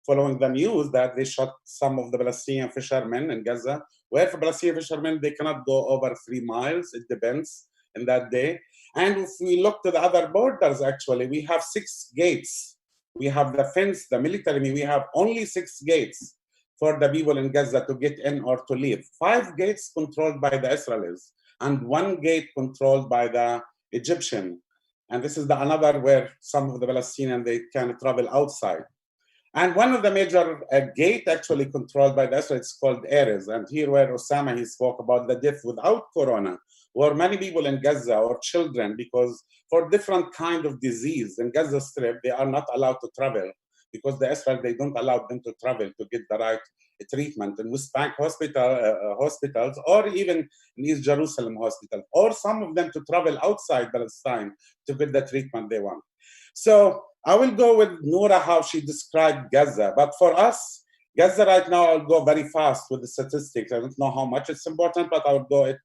following the news that they shot some of the Palestinian fishermen in Gaza, where for Palestinian fishermen, they cannot go over 3 miles. It depends in that day. And if we look to the other borders, actually, we have 6 gates. We have the fence, the military, we have only 6 gates for the people in Gaza to get in or to leave. 5 gates controlled by the Israelis and 1 gate controlled by the Egyptian. And this is the another where some of the Palestinians, they can travel outside. And one of the major gate actually controlled by the Israelis is called Erez. And here where Osama, he spoke about the death without corona, where many people in Gaza or children, because for different kind of disease in Gaza Strip, they are not allowed to travel because the Israel, they don't allow them to travel to get the right treatment in West Bank hospitals, or even in East Jerusalem hospital, or some of them to travel outside Palestine to get the treatment they want. So I will go with Noura, how she described Gaza. But for us, Gaza right now, I'll go very fast with the statistics. I don't know how much it's important, but I will go it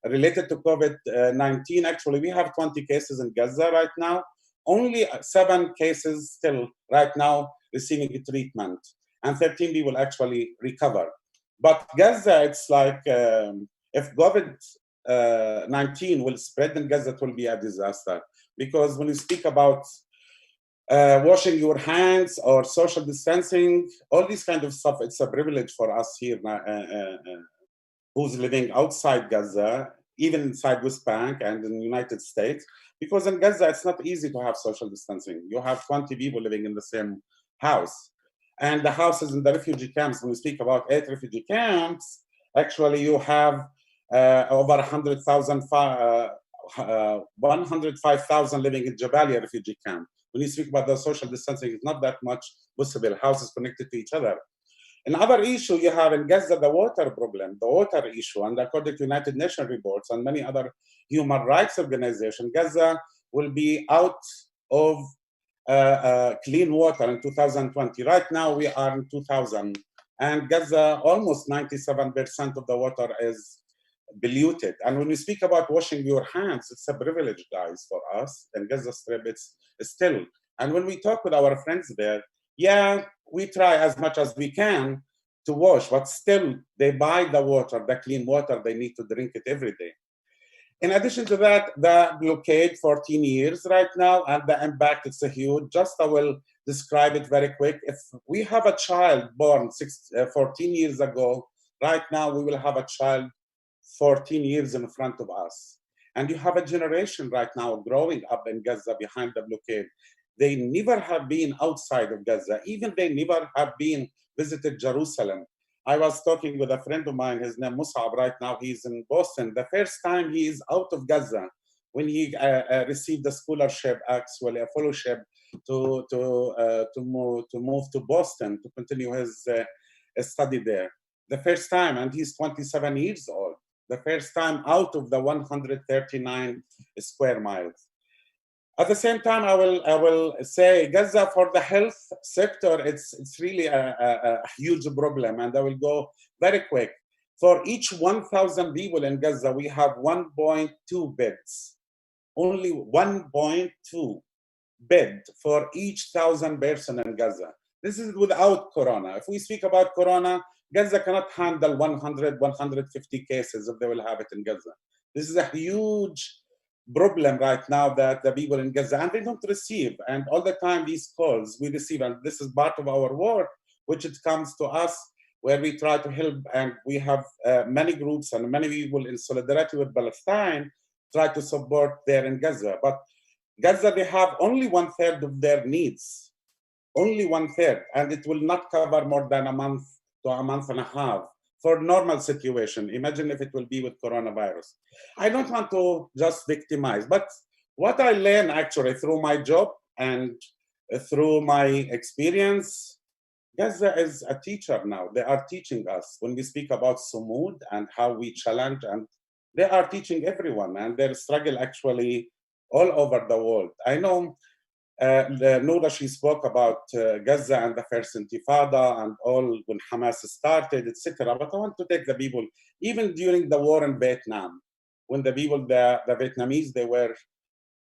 related to COVID-19. Actually, we have 20 cases in Gaza right now. Only 7 cases still right now receiving treatment, and 13 people actually recover. But Gaza, it's like if COVID-19 will spread in Gaza, it will be a disaster. Because when you speak about washing your hands or social distancing, all these kind of stuff, it's a privilege for us here who's living outside Gaza, even inside West Bank and in the United States, because in Gaza, it's not easy to have social distancing. You have 20 people living in the same house. And the houses in the refugee camps, when we speak about 8 refugee camps, actually you have over 105,000 living in Jabalia refugee camp. When you speak about the social distancing, it's not that much possible. Houses connected to each other. Another issue you have in Gaza, the water problem, the water issue, and according to United Nations reports and many other human rights organizations, Gaza will be out of clean water in 2020. Right now we are in 2000, and Gaza, almost 97% of the water is polluted. And when we speak about washing your hands, it's a privilege, guys, for us. In Gaza Strip, it's still. And when we talk with our friends there, yeah, we try as much as we can to wash, but still they buy the water, the clean water, they need to drink it every day. In addition to that, the blockade, 14 years right now, and the impact, it's a huge. Just I will describe it very quick. If we have a child born 14 years ago, right now we will have a child 14 years in front of us. And you have a generation right now growing up in Gaza behind the blockade. They never have been outside of Gaza. Even they never have been visited Jerusalem. I was talking with a friend of mine, his name Musab, right now he's in Boston. The first time he is out of Gaza, when he received a scholarship, actually a fellowship to move to Boston to continue his study there. The first time, and he's 27 years old. The first time out of the 139 square miles. At the same time, I will say Gaza, for the health sector, it's really a huge problem, and I will go very quick. For each 1,000 people in Gaza, we have 1.2 beds. Only 1.2 bed for each 1,000 person in Gaza. This is without Corona. If we speak about Corona, Gaza cannot handle 100, 150 cases if they will have it in Gaza. This is a huge problem right now that the people in Gaza, and they don't receive. And all the time these calls we receive, and this is part of our work, which it comes to us, where we try to help, and we have many groups and many people in solidarity with Palestine try to support there in Gaza. But Gaza, they have only 1/3 of their needs, only 1/3, and it will not cover more than a month to a month and a half for normal situation. Imagine if it will be with coronavirus. I don't want to just victimize, but what I learned actually through my job and through my experience, Gaza is a teacher now. They are teaching us when we speak about sumud and how we challenge, and they are teaching everyone, and their struggle actually all over the world. I know Noura, she spoke about Gaza and the first intifada and all when Hamas started, etc. But I want to take the people, even during the war in Vietnam, when the people, the Vietnamese, they were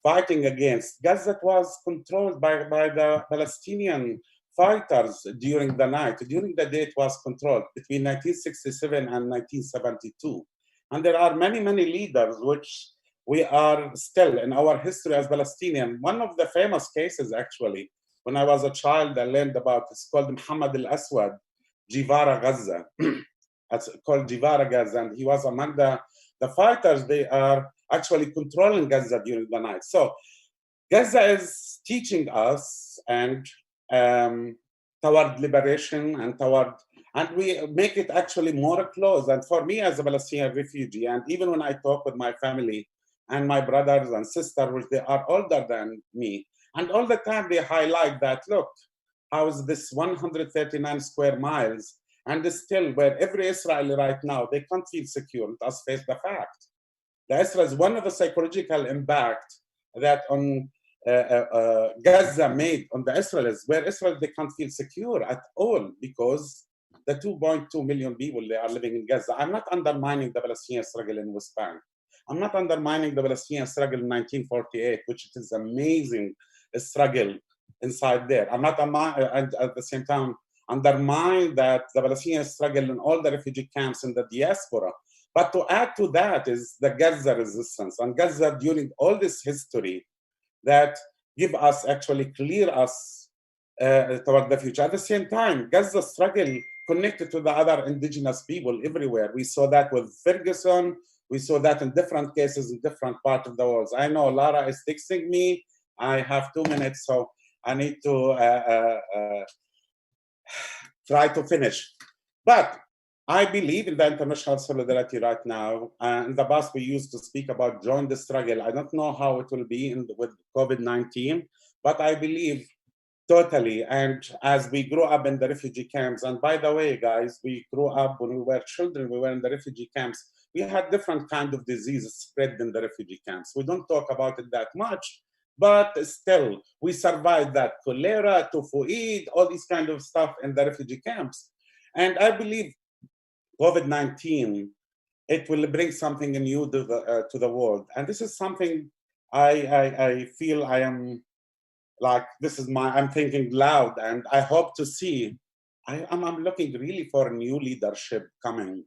fighting against, Gaza was controlled by the Palestinian fighters during the night. During the day, it was controlled between 1967 and 1972. And there are many, many leaders which we are still in our history as Palestinian. One of the famous cases, actually, when I was a child, I learned about, it's called Muhammad al-Aswad, Jivara Gaza. It's called Jivara Gaza, and he was among the fighters. They are actually controlling Gaza during the night. So Gaza is teaching us and toward liberation and we make it actually more close. And for me as a Palestinian refugee, and even when I talk with my family and my brothers and sisters, which they are older than me, and all the time they highlight that, look, how is this 139 square miles, and still where every Israeli right now, they can't feel secure. Let us face the fact. The Israel is one of the psychological impact that on Gaza made on the Israelis, where Israel, they can't feel secure at all because the 2.2 million people, they are living in Gaza. I'm not undermining the Palestinian struggle in West Bank. I'm not undermining the Palestinian struggle in 1948, which is amazing struggle inside there. I'm not and at the same time undermine that the Palestinian struggle in all the refugee camps in the diaspora. But to add to that is the Gaza resistance. And Gaza, during all this history, that give us, actually clear us toward the future. At the same time, Gaza struggle connected to the other indigenous people everywhere. We saw that with Ferguson. We saw that in different cases in different parts of the world. I know Lara is texting me. I have 2 minutes, so I need to try to finish. But I believe in the international solidarity right now. In the past, we used to speak about join the struggle. I don't know how it will be with COVID-19, but I believe totally. And as we grew up in the refugee camps, and by the way, guys, we grew up when we were children, we were in the refugee camps. We had different kind of diseases spread in the refugee camps. We don't talk about it that much, but still, we survived that cholera, typhoid, all these kind of stuff in the refugee camps. And I believe COVID-19, it will bring something new to the world. And this is something I feel I am like, this is I'm thinking loud, and I hope to see, I'm looking really for new leadership coming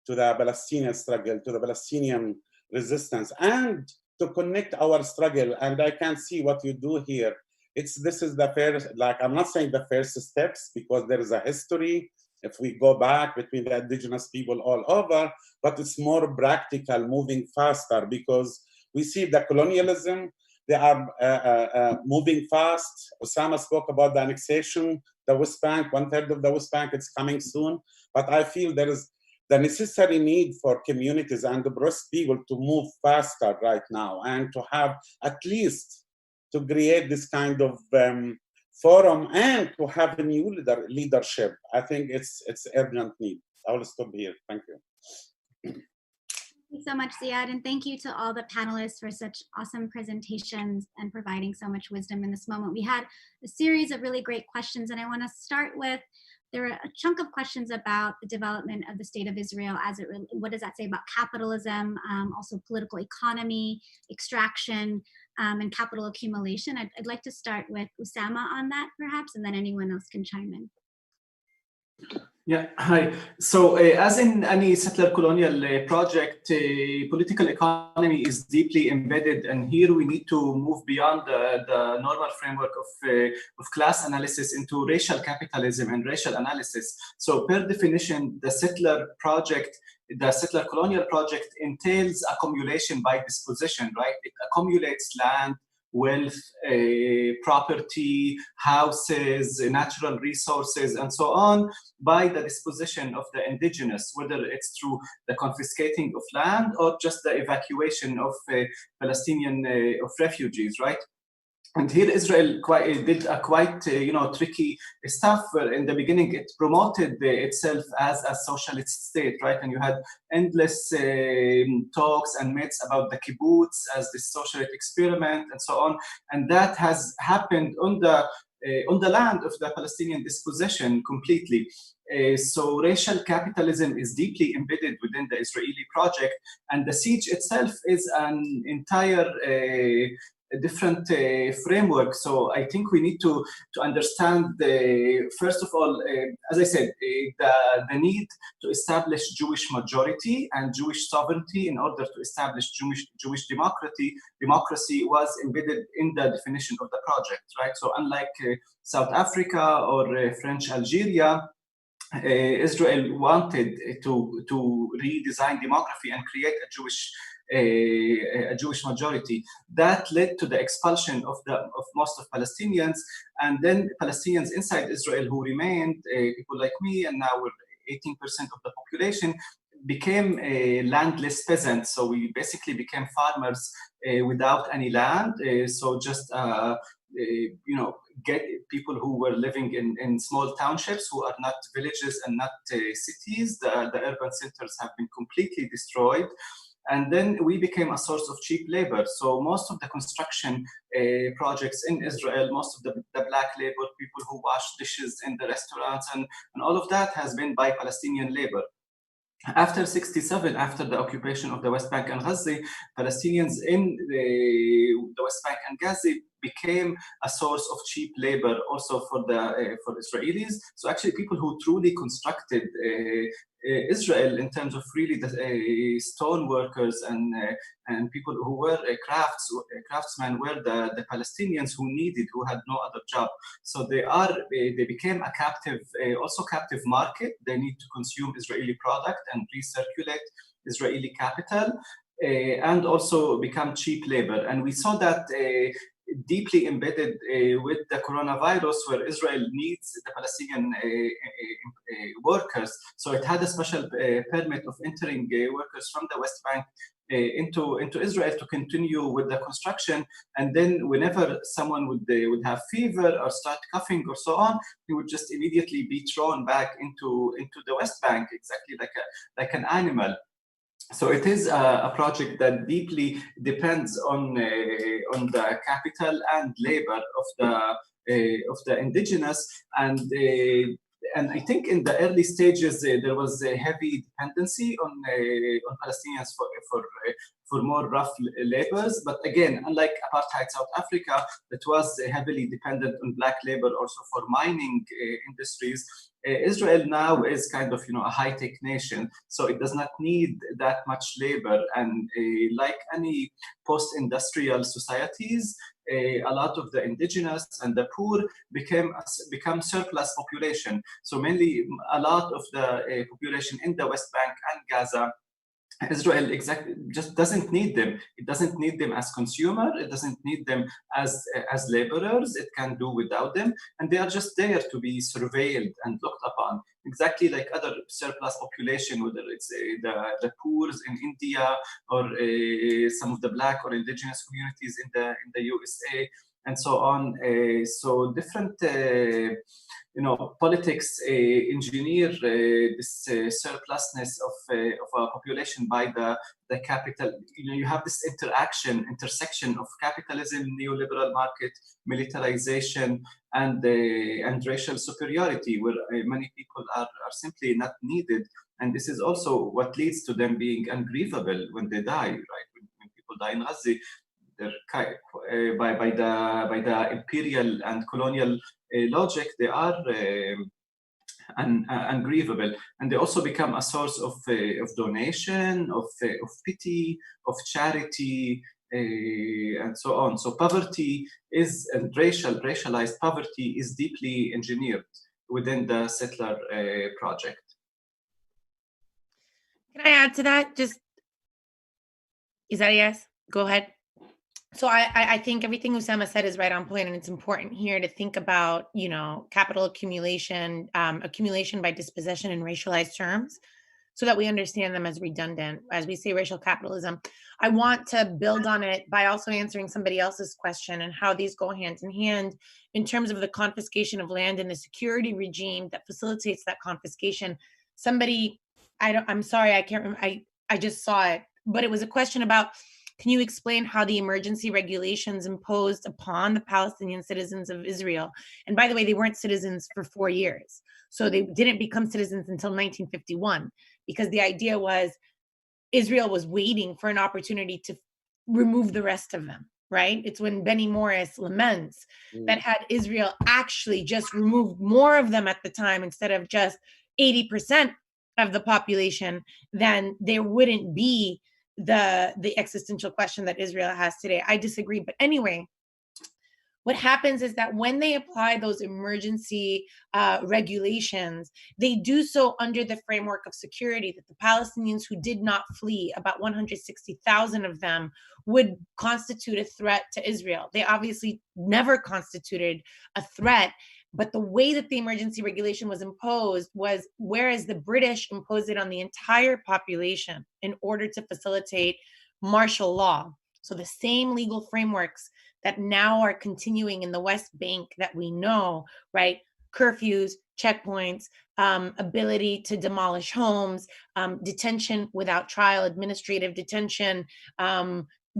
to the Palestinian struggle, to the Palestinian resistance, and to connect our struggle. And I can see what you do here. This is the first, like, I'm not saying the first steps, because there is a history, if we go back between the indigenous people all over, but it's more practical, moving faster, because we see the colonialism, they are moving fast. Osama spoke about the annexation, the West Bank, 1/3 of the West Bank, it's coming soon. But I feel there is the necessary need for communities and the British people to move faster right now, and to have at least to create this kind of forum and to have a new leadership. I think it's urgent need. I will stop here. Thank you. Thank you so much, Ziad, and thank you to all the panelists for such awesome presentations and providing so much wisdom in this moment. We had a series of really great questions, and I want to start with, there are a chunk of questions about the development of the state of Israel, what does that say about capitalism, also political economy, extraction, and capital accumulation. I'd like to start with Osama on that, perhaps, and then anyone else can chime in. Yeah, hi. So as in any settler colonial project, political economy is deeply embedded, and here we need to move beyond the normal framework of class analysis into racial capitalism and racial analysis. So per definition, the settler colonial project entails accumulation by disposition, right? It accumulates land, wealth, property, houses, natural resources, and so on, by the disposition of the indigenous, whether it's through the confiscating of land or just the evacuation of Palestinian of refugees, right? And here Israel did a quite tricky stuff, where in the beginning it promoted itself as a socialist state, right? And you had endless talks and myths about the kibbutz as this socialist experiment and so on. And that has happened on the land of the Palestinian dispossession completely. So racial capitalism is deeply embedded within the Israeli project, and the siege itself is an entire different framework. So I think we need to understand, first of all, as I said, the need to establish Jewish majority and Jewish sovereignty in order to establish Jewish democracy was embedded in the definition of the project, right? So unlike South Africa or French Algeria, Israel wanted to redesign demography and create a Jewish majority. That led to the expulsion of most of Palestinians, and then Palestinians inside Israel who remained, people like me, and now we're 18% of the population, became landless peasants. So we basically became farmers without any land. So just get people who were living in small townships who are not villages and not cities. The urban centers have been completely destroyed. And then we became a source of cheap labor. So most of the construction projects in Israel, most of the black labor, people who wash dishes in the restaurants, and all of that has been by Palestinian labor. After 1967, after the occupation of the West Bank and Gaza, Palestinians in the West Bank and Gaza became a source of cheap labor also for Israelis. So actually people who truly constructed Israel in terms of really the stone workers and people who were craftsmen were the Palestinians who had no other job. So they became a captive market. They need to consume Israeli product and recirculate Israeli capital, and also become cheap labor. And we saw that deeply embedded with the coronavirus, where Israel needs the Palestinian workers. So it had a special permit of entering workers from the West Bank into Israel to continue with the construction. And then whenever someone would have fever or start coughing or so on, he would just immediately be thrown back into the West Bank, exactly like an animal. So it is a project that deeply depends on the capital and labor of the indigenous, and I think in the early stages there was a heavy dependency on Palestinians for more rough labors. But again, unlike apartheid South Africa, that was heavily dependent on black labor also for mining industries. Israel now is kind of a high-tech nation, so it does not need that much labor. And like any post-industrial societies, a lot of the indigenous and the poor become surplus population. So mainly a lot of the population in the West Bank and Gaza, Israel just doesn't need them. It doesn't need them as consumer. It doesn't need them as laborers. It can do without them, and they are just there to be surveilled and looked upon, exactly like other surplus population, whether it's the poor in India or some of the black or indigenous communities in the USA and so on. So different. Politics engineer this surplusness of a population by the capital. You have this intersection of capitalism, neoliberal market, militarization, and racial superiority, where many people are simply not needed. And this is also what leads to them being ungrievable when they die, right? When people die in Gaza, they're by the imperial and colonial logic, they are ungrievable, and they also become a source of donation, of pity, of charity, and so on. So poverty and racialized poverty is deeply engineered within the settler project. Can I add to that? Is that a yes? Go ahead. So I think everything Osama said is right on point, and it's important here to think about, capital accumulation, accumulation by dispossession in racialized terms, so that we understand them as redundant. As we say racial capitalism, I want to build on it by also answering somebody else's question and how these go hand in hand in terms of the confiscation of land and the security regime that facilitates that confiscation. Somebody, I'm sorry, I can't remember. I just saw it, but it was a question about, can you explain how the emergency regulations imposed upon the Palestinian citizens of Israel? And by the way, they weren't citizens for 4 years. So they didn't become citizens until 1951, because the idea was Israel was waiting for an opportunity to remove the rest of them, right? It's when Benny Morris laments that had Israel actually just removed more of them at the time instead of just 80% of the population, then there wouldn't be the existential question that Israel has today. I disagree. But anyway, what happens is that when they apply those emergency regulations, they do so under the framework of security, that the Palestinians who did not flee, about 160,000 of them, would constitute a threat to Israel. They obviously never constituted a threat, but the way that the emergency regulation was imposed was, whereas the British imposed it on the entire population in order to facilitate martial law. So the same legal frameworks that now are continuing in the West Bank that we know, right? Curfews, checkpoints, ability to demolish homes, detention without trial, administrative detention,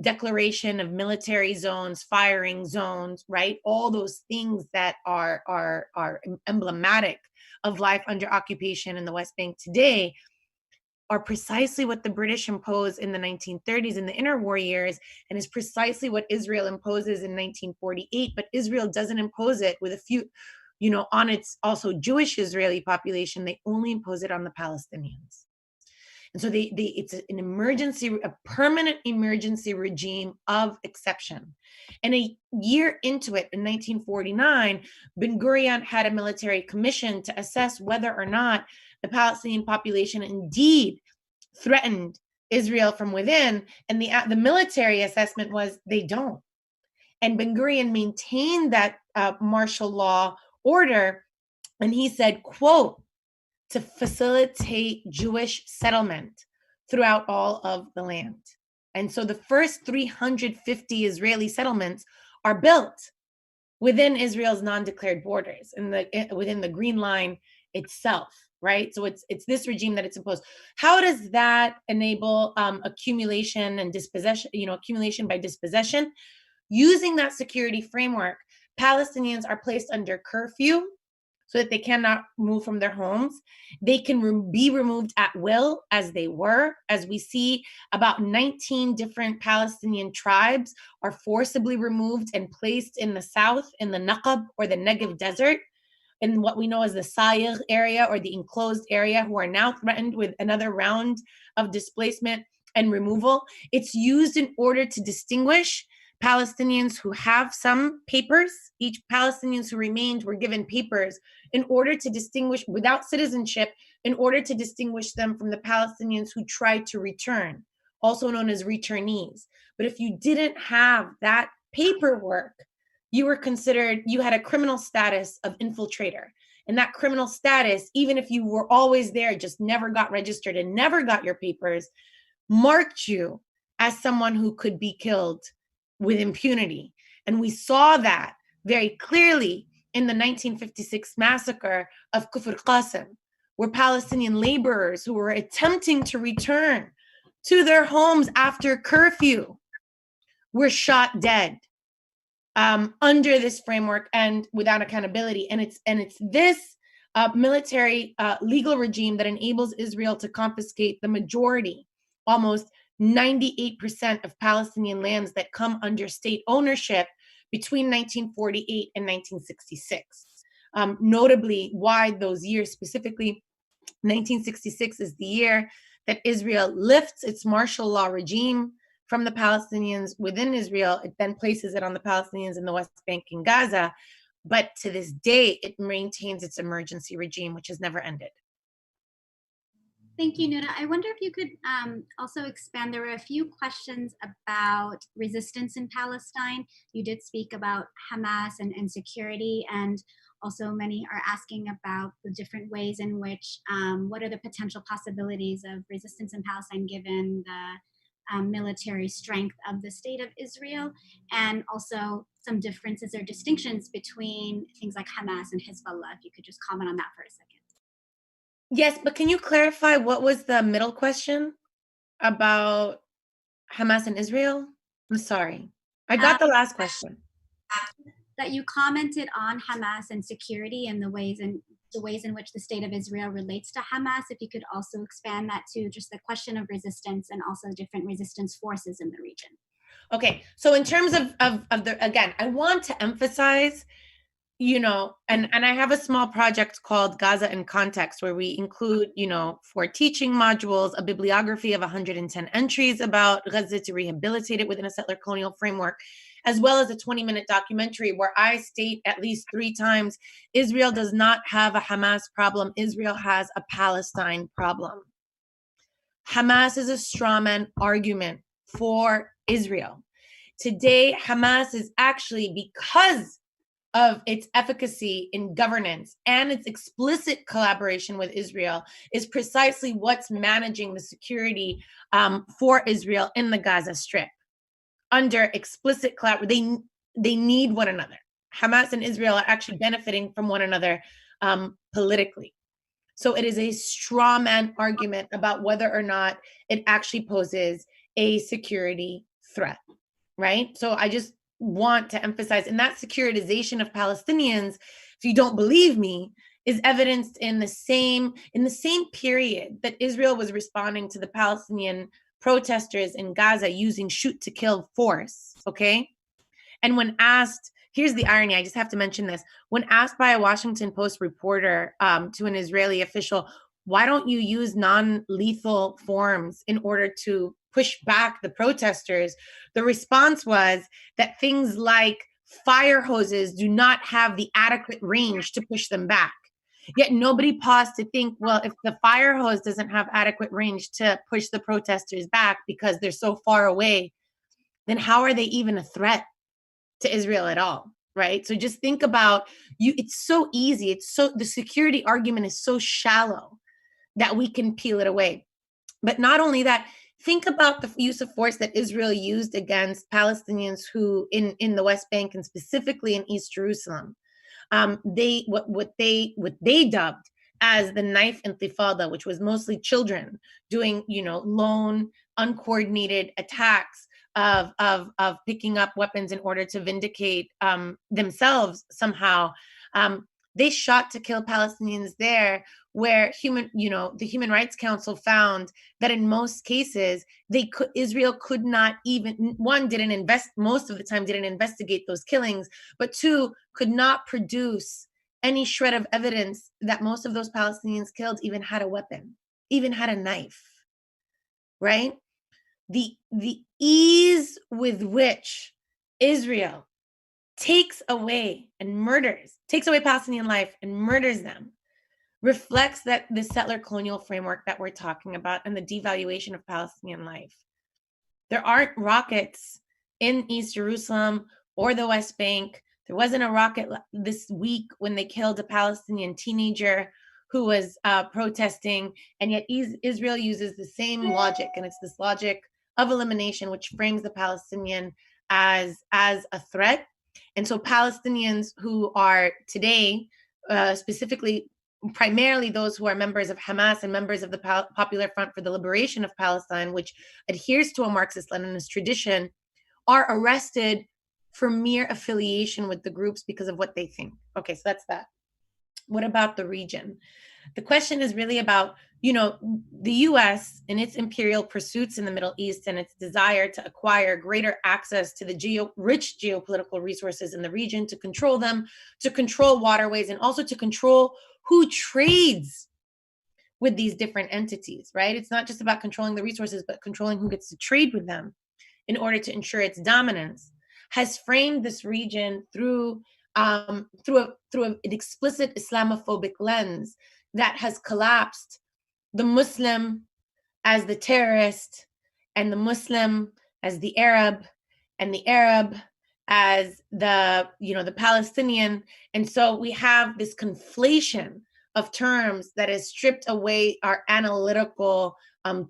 declaration of military zones, firing zones, right? All those things that are emblematic of life under occupation in the West Bank today are precisely what the British imposed in the 1930s in the interwar years, and is precisely what Israel imposes in 1948. But Israel doesn't impose it with a few, on its also Jewish Israeli population. They only impose it on the Palestinians. And so it's an emergency, a permanent emergency regime of exception. And a year into it, in 1949, Ben Gurion had a military commission to assess whether or not the Palestinian population indeed threatened Israel from within. And the military assessment was they don't. And Ben Gurion maintained that martial law order. And he said, quote, to facilitate Jewish settlement throughout all of the land. And so the first 350 Israeli settlements are built within Israel's non-declared borders and within the Green Line itself, right? So it's this regime that it's imposed. How does that enable accumulation and dispossession, accumulation by dispossession? Using that security framework, Palestinians are placed under curfew, so that they cannot move from their homes. They can be removed at will, as they were. As we see, about 19 different Palestinian tribes are forcibly removed and placed in the south, in the Naqab or the Negev desert, in what we know as the Sayigh area or the enclosed area, who are now threatened with another round of displacement and removal. It's used in order to distinguish Palestinians who have some papers. Each Palestinians who remained were given papers in order to distinguish, without citizenship, in order to distinguish them from the Palestinians who tried to return, also known as returnees. But if you didn't have that paperwork, you were considered, you had a criminal status of infiltrator. And that criminal status, even if you were always there, just never got registered and never got your papers, marked you as someone who could be killed with impunity. And we saw that very clearly in the 1956 massacre of Kufr Qasim, where Palestinian laborers who were attempting to return to their homes after curfew were shot dead under this framework and without accountability. And it's this military legal regime that enables Israel to confiscate the majority, almost 98% of Palestinian lands that come under state ownership between 1948 and 1966. Notably, why those years specifically? 1966 is the year that Israel lifts its martial law regime from the Palestinians within Israel. It then places it on the Palestinians in the West Bank and Gaza. But to this day, it maintains its emergency regime, which has never ended. Thank you, Noura. I wonder if you could also expand. There were a few questions about resistance in Palestine. You did speak about Hamas and security, and also many are asking about the different ways in which, what are the potential possibilities of resistance in Palestine given the military strength of the state of Israel, and also some differences or distinctions between things like Hamas and Hezbollah. If you could just comment on that for a second. Yes, but can you clarify what was the middle question about Hamas and Israel? I'm sorry. I got the last question. That you commented on Hamas and security and the ways in which the state of Israel relates to Hamas. If you could also expand that to just the question of resistance and also different resistance forces in the region. Okay, so in terms of the, again, I want to emphasize, and I have a small project called Gaza in Context, where we include, for teaching modules, a bibliography of 110 entries about Gaza to rehabilitate it within a settler colonial framework, as well as a 20-minute documentary where I state at least 3 times, Israel does not have a Hamas problem. Israel has a Palestine problem. Hamas is a strawman argument for Israel. Today, Hamas is actually, because of its efficacy in governance and its explicit collaboration with Israel, is precisely what's managing the security for Israel in the Gaza Strip. Under explicit collaboration, they need one another. Hamas and Israel are actually benefiting from one another politically. So it is a straw man argument about whether or not it actually poses a security threat, right? So I just want to emphasize, and that securitization of Palestinians, if you don't believe me, is evidenced in the same period that Israel was responding to the Palestinian protesters in Gaza using shoot to kill force, okay? And when asked, here's the irony, I just have to mention this. When asked by a Washington Post reporter to an Israeli official, why don't you use non-lethal forms in order to push back the protesters? The response was that things like fire hoses do not have the adequate range to push them back. Yet nobody paused to think, well, if the fire hose doesn't have adequate range to push the protesters back because they're so far away, then how are they even a threat to Israel at all, right? So just think about it's so easy. The security argument is so shallow that we can peel it away. But not only that, think about the use of force that Israel used against Palestinians who in the West Bank and specifically in East Jerusalem. What they dubbed as the knife intifada, which was mostly children doing, lone, uncoordinated attacks of picking up weapons in order to vindicate themselves somehow. They shot to kill Palestinians there, where the Human Rights Council found that in most cases Israel could not even, one, most of the time didn't investigate those killings, but 2, could not produce any shred of evidence that most of those Palestinians killed even had a weapon, even had a knife, right? The ease with which Israel takes away Palestinian life and murders them reflects that the settler colonial framework that we're talking about and the devaluation of Palestinian life. There aren't rockets in East Jerusalem or the West Bank. There wasn't a rocket this week when they killed a Palestinian teenager who was protesting, and yet Israel uses the same logic, and it's this logic of elimination which frames the Palestinian as a threat. And so Palestinians who are today, specifically, primarily those who are members of Hamas and members of the Popular Front for the Liberation of Palestine, which adheres to a Marxist-Leninist tradition, are arrested for mere affiliation with the groups because of what they think. Okay, so that's that. What about the region? The question is really about, the US and its imperial pursuits in the Middle East and its desire to acquire greater access to the rich geopolitical resources in the region, to control them, to control waterways, and also to control who trades with these different entities, right? It's not just about controlling the resources, but controlling who gets to trade with them in order to ensure its dominance, has framed this region through an explicit Islamophobic lens that has collapsed the Muslim as the terrorist, and the Muslim as the Arab, and the Arab as the, the Palestinian. And so we have this conflation of terms that has stripped away our analytical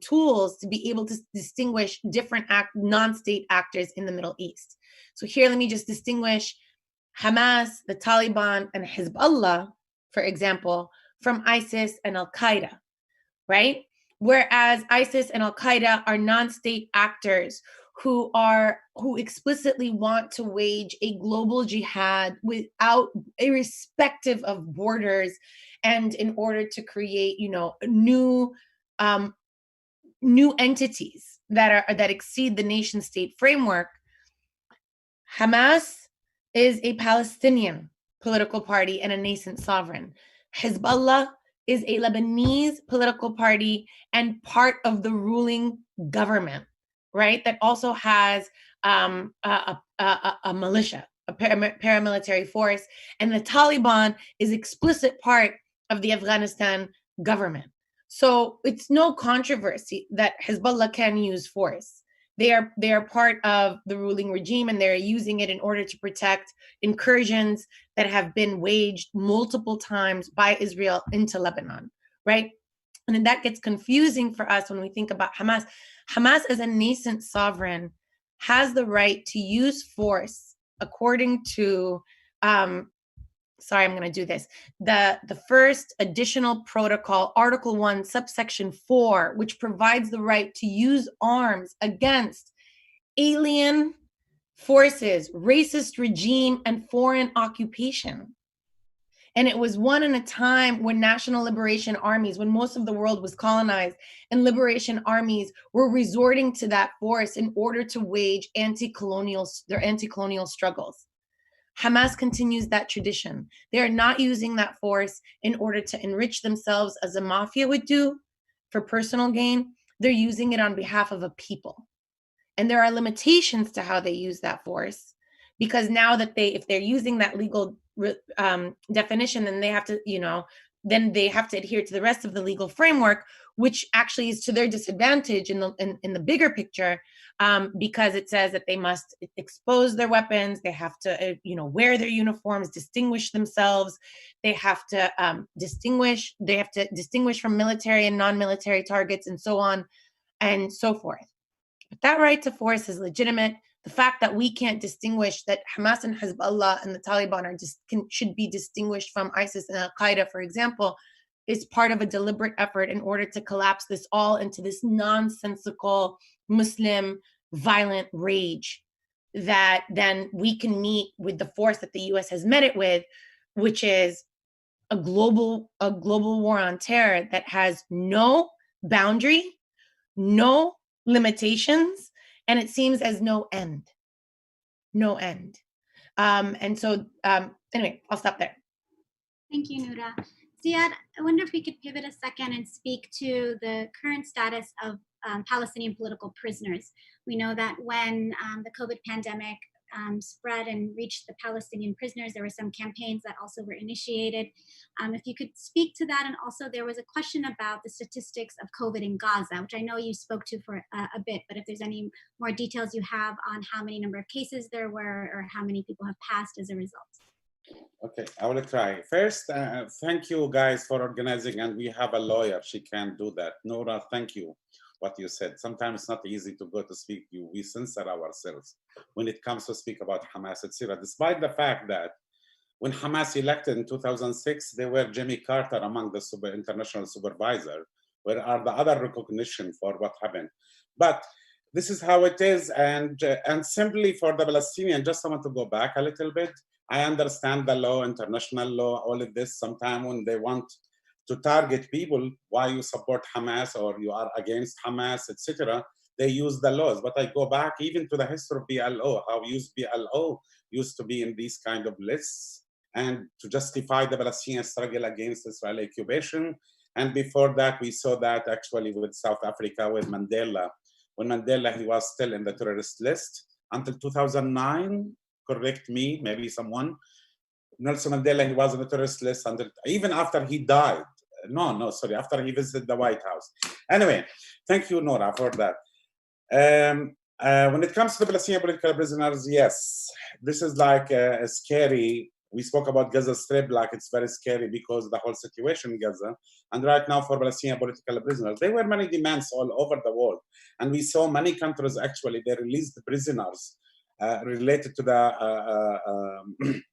tools to be able to distinguish different non-state actors in the Middle East. So here, let me just distinguish Hamas, the Taliban, and Hezbollah, for example, from ISIS and Al-Qaeda, right? Whereas ISIS and Al-Qaeda are non-state actors who explicitly want to wage a global jihad irrespective of borders, and in order to create, new entities that exceed the nation state framework. Hamas is a Palestinian political party and a nascent sovereign. Hezbollah is a Lebanese political party and part of the ruling government, right? That also has a militia, a paramilitary force. And the Taliban is explicit part of the Afghanistan government. So it's no controversy that Hezbollah can use force. They are part of the ruling regime, and they're using it in order to protect incursions that have been waged multiple times by Israel into Lebanon, right? And then that gets confusing for us when we think about Hamas. Hamas, as a nascent sovereign, has the right to use force according to, sorry, I'm going to do this. The first additional protocol, Article 1, subsection 4, which provides the right to use arms against alien forces, racist regime, and foreign occupation. And it was won in a time when national liberation armies, when most of the world was colonized, and liberation armies were resorting to that force in order to wage their anti-colonial struggles. Hamas continues that tradition. They are not using that force in order to enrich themselves as a mafia would do for personal gain. They're using it on behalf of a people. And there are limitations to how they use that force, because now that if they're using that legal definition, then they have to, then they have to adhere to the rest of the legal framework, which actually is to their disadvantage in the bigger picture, because it says that they must expose their weapons, they have to, wear their uniforms, distinguish themselves, they have to distinguish from military and non-military targets, and so on and so forth. But that right to force is legitimate. The fact that we can't distinguish that Hamas and Hezbollah and the Taliban should be distinguished from ISIS and Al-Qaeda, for example, is part of a deliberate effort in order to collapse this all into this nonsensical Muslim violent rage that then we can meet with the force that the US has met it with, which is a global war on terror that has no boundary, no limitations, and it seems as no end. And so anyway, I'll stop there. Thank you, Noura. Ziad, I wonder if we could pivot a second and speak to the current status of Palestinian political prisoners. We know that when the COVID pandemic spread and reached the Palestinian prisoners, there were some campaigns that also were initiated. If you could speak to that, and also there was a question about the statistics of COVID in Gaza, which I know you spoke to for a bit, but if there's any more details you have on how many number of cases there were or how many people have passed as a result. Okay, I will try. First, thank you guys for organizing, and we have a lawyer, she can do that. Noura, thank you, what you said. Sometimes it's not easy to go to speak to you. We censor ourselves when it comes to speak about Hamas, etc. Despite the fact that when Hamas elected in 2006, they were Jimmy Carter among the international supervisor. Where are the other recognition for what happened? But this is how it is, and simply for the Palestinian, just I want to go back a little bit. I understand the law, international law, all of this. Sometimes when they want to target people, why you support Hamas or you are against Hamas, etc., they use the laws. But I go back even to the history of PLO, how PLO used to be in these kind of lists and to justify the Palestinian struggle against Israeli occupation. And before that, we saw that actually with South Africa, with Mandela. When Mandela, he was still in the terrorist list until 2009, correct me, maybe someone. Nelson Mandela, he was on the terrorist list until, even after he died, sorry, after he visited the White House. Anyway, thank you, Noura, for that. When it comes to the Palestinian political prisoners, yes, this is like a scary. We spoke about Gaza Strip, like it's very scary because the whole situation in Gaza. And right now for Palestinian political prisoners, there were many demands all over the world. And we saw many countries actually, they released prisoners related to the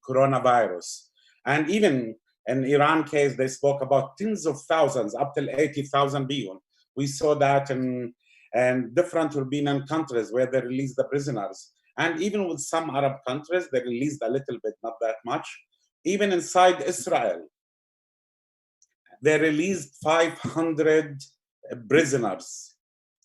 coronavirus. And even in Iran case, they spoke about tens of thousands, up till 80,000 people. We saw that in different European countries where they released the prisoners. And even with some Arab countries, they released a little bit, not that much. Even inside Israel, they released 500 prisoners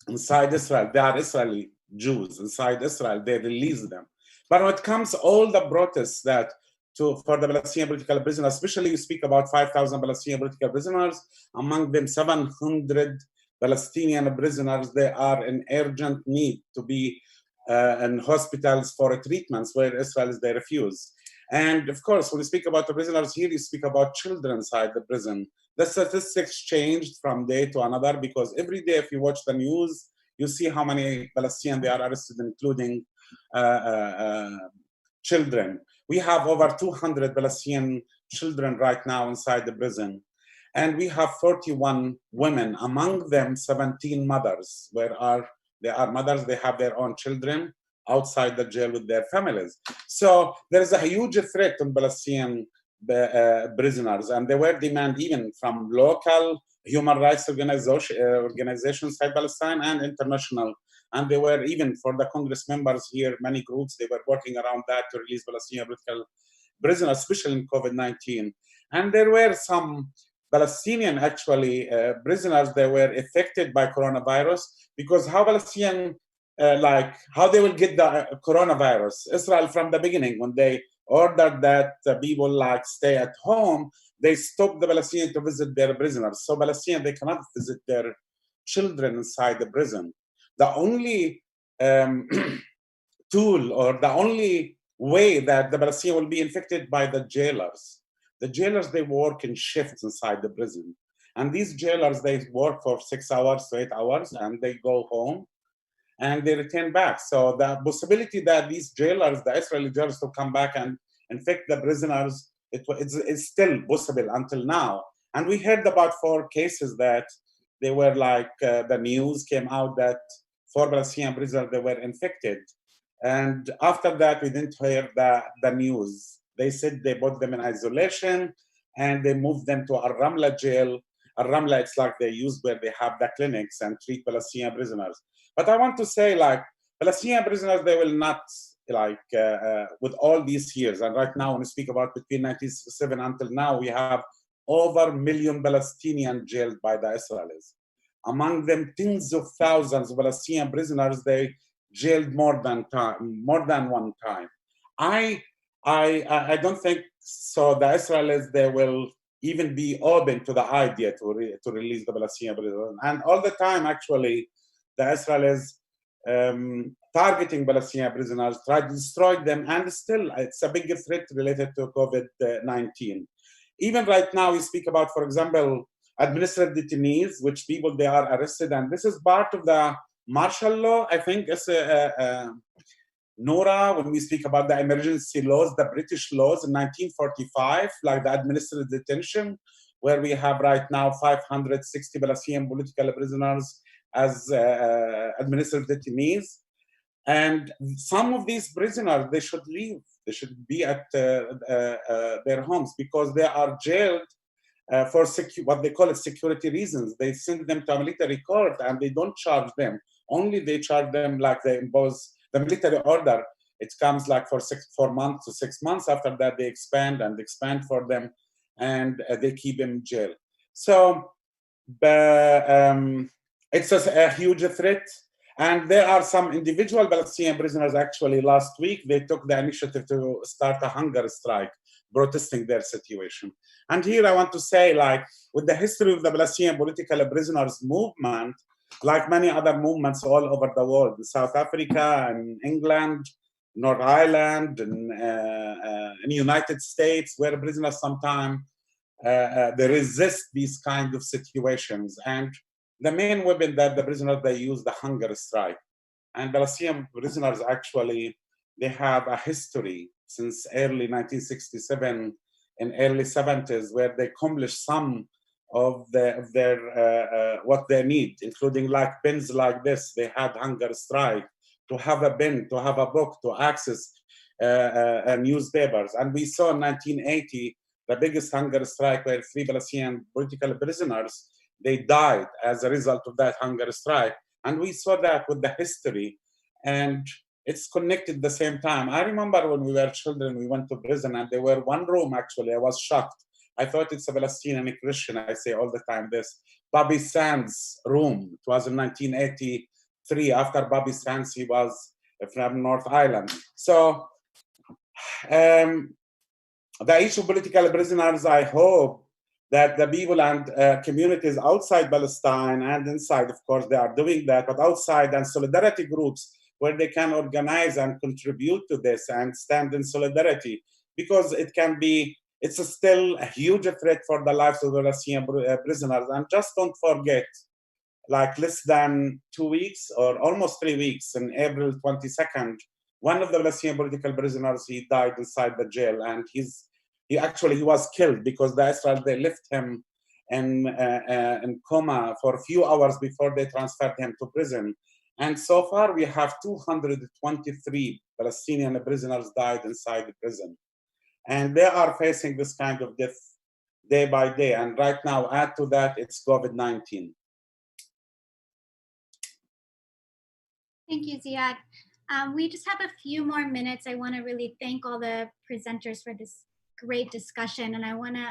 inside Israel. They are Israeli Jews inside Israel. They released them. But when it comes all the protests that for the Palestinian political prisoners, especially you speak about 5,000 Palestinian political prisoners, among them 700 Palestinian prisoners, they are in urgent need to be in hospitals for treatments where Israel they refuse. And of course, when we speak about the prisoners here, you speak about children inside the prison. The statistics changed from day to another because every day, if you watch the news, you see how many Palestinians they are arrested, including children. We have over 200 Palestinian children right now inside the prison. And we have 41 women, among them 17 mothers, they are mothers, they have their own children outside the jail with their families. So there is a huge threat on Palestinian prisoners, and they were demand even from local human rights organizations inside Palestine and international. And they were even for the Congress members here, many groups, they were working around that to release Palestinian political prisoners, especially in COVID-19. And there were some Palestinian actually prisoners that were affected by coronavirus because how Palestinian, how they will get the coronavirus. Israel from the beginning, when they ordered that people stay at home, they stopped the Palestinians to visit their prisoners. So Palestinians, they cannot visit their children inside the prison. The only tool or the only way that the Palestinians will be infected by the jailers. The jailers, they work in shifts inside the prison. And these jailers, they work for 6 hours to 8 hours and they go home and they return back. So the possibility that these jailers, the Israeli jailers, to come back and infect the prisoners, it's still possible until now. And we heard about 4 cases that they were the news came out that 4 Palestinian prisoners, they were infected. And after that, we didn't hear the news. They said they put them in isolation and they moved them to Al-Ramla jail. Al-Ramla, it's they use where they have the clinics and treat Palestinian prisoners. But I want to say Palestinian prisoners, they will not with all these years. And right now, when we speak about between 1967 until now, we have over 1 million Palestinians jailed by the Israelis. Among them, tens of thousands of Palestinian prisoners, they jailed more than one time. I don't think so. The Israelis, they will even be open to the idea to release the Palestinian prisoners. And all the time, actually, the Israelis targeting Palestinian prisoners, try to destroy them, and still it's a big threat related to COVID-19. Even right now, we speak about, for example, administrative detainees, which people they are arrested, and this is part of the martial law. I think it's Noura, when we speak about the emergency laws, the British laws in 1945, the administrative detention, where we have right now 560 Palestinian political prisoners as administrative detainees. And some of these prisoners, they should leave. They should be at their homes because they are jailed for what they call it security reasons. They send them to a military court and they don't charge them. Only they charge them they impose the military order. It comes for 4 months to 6 months. After that, they expand for them and they keep them in jail. So it's a huge threat. And there are some individual Palestinian prisoners, actually, last week, they took the initiative to start a hunger strike, protesting their situation. And here I want to say, with the history of the Palestinian political prisoners movement, like many other movements all over the world, in South Africa and England, North Ireland, and in the United States, where prisoners sometimes they resist these kind of situations. And the main weapon that the prisoners, they use the hunger strike. And Palestinian prisoners, actually, they have a history since early 1967 and early 70s, where they accomplished some of their what they need, including like bins like this. They had hunger strike to have a bin, to have a book, to access newspapers. And we saw in 1980, the biggest hunger strike, where 3 Palestinian political prisoners, they died as a result of that hunger strike. And we saw that with the history, and it's connected at the same time. I remember when we were children, we went to prison, and there were one room, actually, I was shocked. I thought it's a Palestinian Christian. I say all the time this. Bobby Sands' room. It was in 1983. After Bobby Sands, he was from North Ireland. So the issue of political prisoners, I hope that the people and communities outside Palestine and inside, of course, they are doing that, but outside, and solidarity groups where they can organize and contribute to this and stand in solidarity, because it can be, it's still a huge threat for the lives of the Palestinian prisoners. And just don't forget, like less than 2 weeks or almost 3 weeks, on April 22nd, one of the Palestinian political prisoners, he died inside the jail, and he was killed because the Israel, they left him in coma for a few hours before they transferred him to prison. And so far, we have 223 Palestinian prisoners died inside the prison. And they are facing this kind of death day by day. And right now, add to that, it's COVID-19. Thank you, Ziad. We just have a few more minutes. I want to really thank all the presenters for this great discussion, and I want to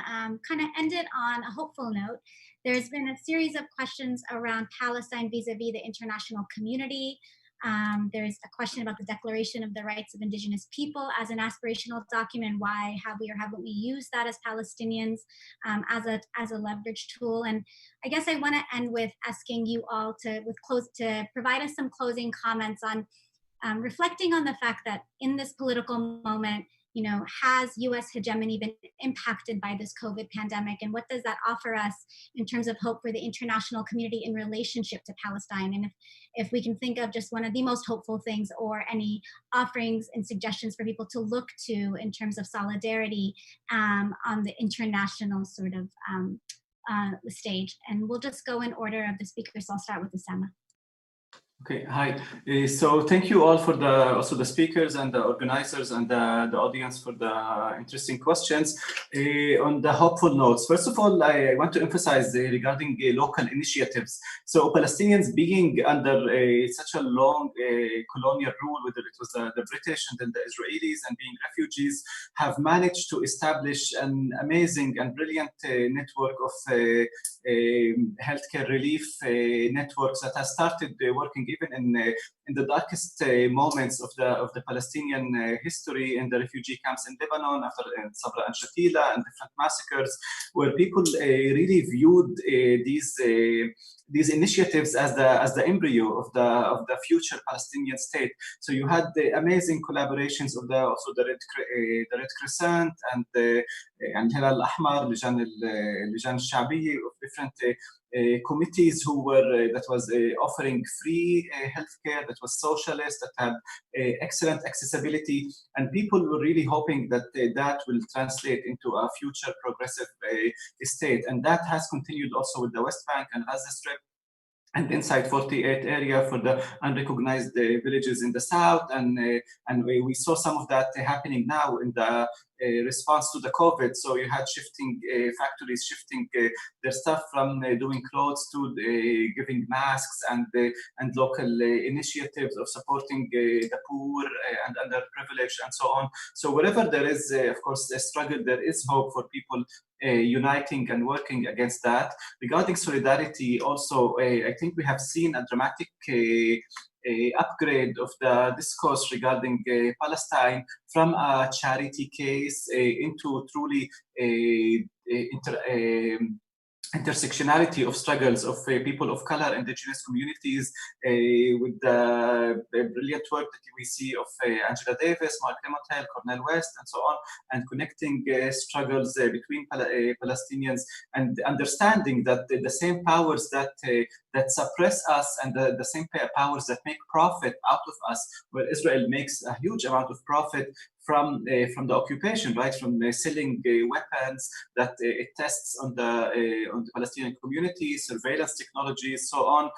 kind of end it on a hopeful note. There's been a series of questions around Palestine vis-a-vis the international community. There's a question about the Declaration of the Rights of Indigenous People as an aspirational document. Why have we or haven't we used that as Palestinians as a leverage tool? And I guess I want to end with asking you all to provide us some closing comments on reflecting on the fact that in this political moment, you know, has U.S. hegemony been impacted by this COVID pandemic? And what does that offer us in terms of hope for the international community in relationship to Palestine? And if we can think of just one of the most hopeful things, or any offerings and suggestions for people to look to in terms of solidarity on the international sort of stage. And we'll just go in order of the speakers. So I'll start with Osama. Okay, hi. So thank you all for also the speakers and the organizers and the audience for the interesting questions. On the hopeful notes, first of all, I want to emphasize regarding local initiatives. So Palestinians being under such a long colonial rule, whether it was the British and then the Israelis, and being refugees, have managed to establish an amazing and brilliant network of healthcare relief networks that has started working even in the darkest moments of the Palestinian history, in the refugee camps in Lebanon after Sabra and Shatila and different massacres, where people really viewed these initiatives as the embryo of the future Palestinian state. So you had the amazing collaborations of the Red Crescent and Hilal Ahmar, Lijan al-Shabiyi, of different committees who were that was offering free healthcare, that was socialist, that had excellent accessibility, and people were really hoping that that will translate into a future progressive state. And that has continued also with the West Bank and Gaza Strip and inside 48 area for the unrecognized villages in the south, and we saw some of that happening now in the response to the COVID. So you had shifting factories shifting their stuff from doing clothes to giving masks, and local initiatives of supporting the poor and underprivileged and so on. So wherever there is, of course, a struggle, there is hope for people uniting and working against that. Regarding solidarity, also, I think we have seen a dramatic upgrade of the discourse regarding Palestine from a charity case into truly intersectionality of struggles of people of color, indigenous communities, with the brilliant work that we see of Angela Davis, Mark Demotel, Cornel West, and so on, and connecting struggles between Palestinians, and understanding that the same powers that suppress us and the same powers that make profit out of us, where Israel makes a huge amount of profit from the occupation, right? From selling weapons that it tests on the Palestinian community, surveillance technologies, so on.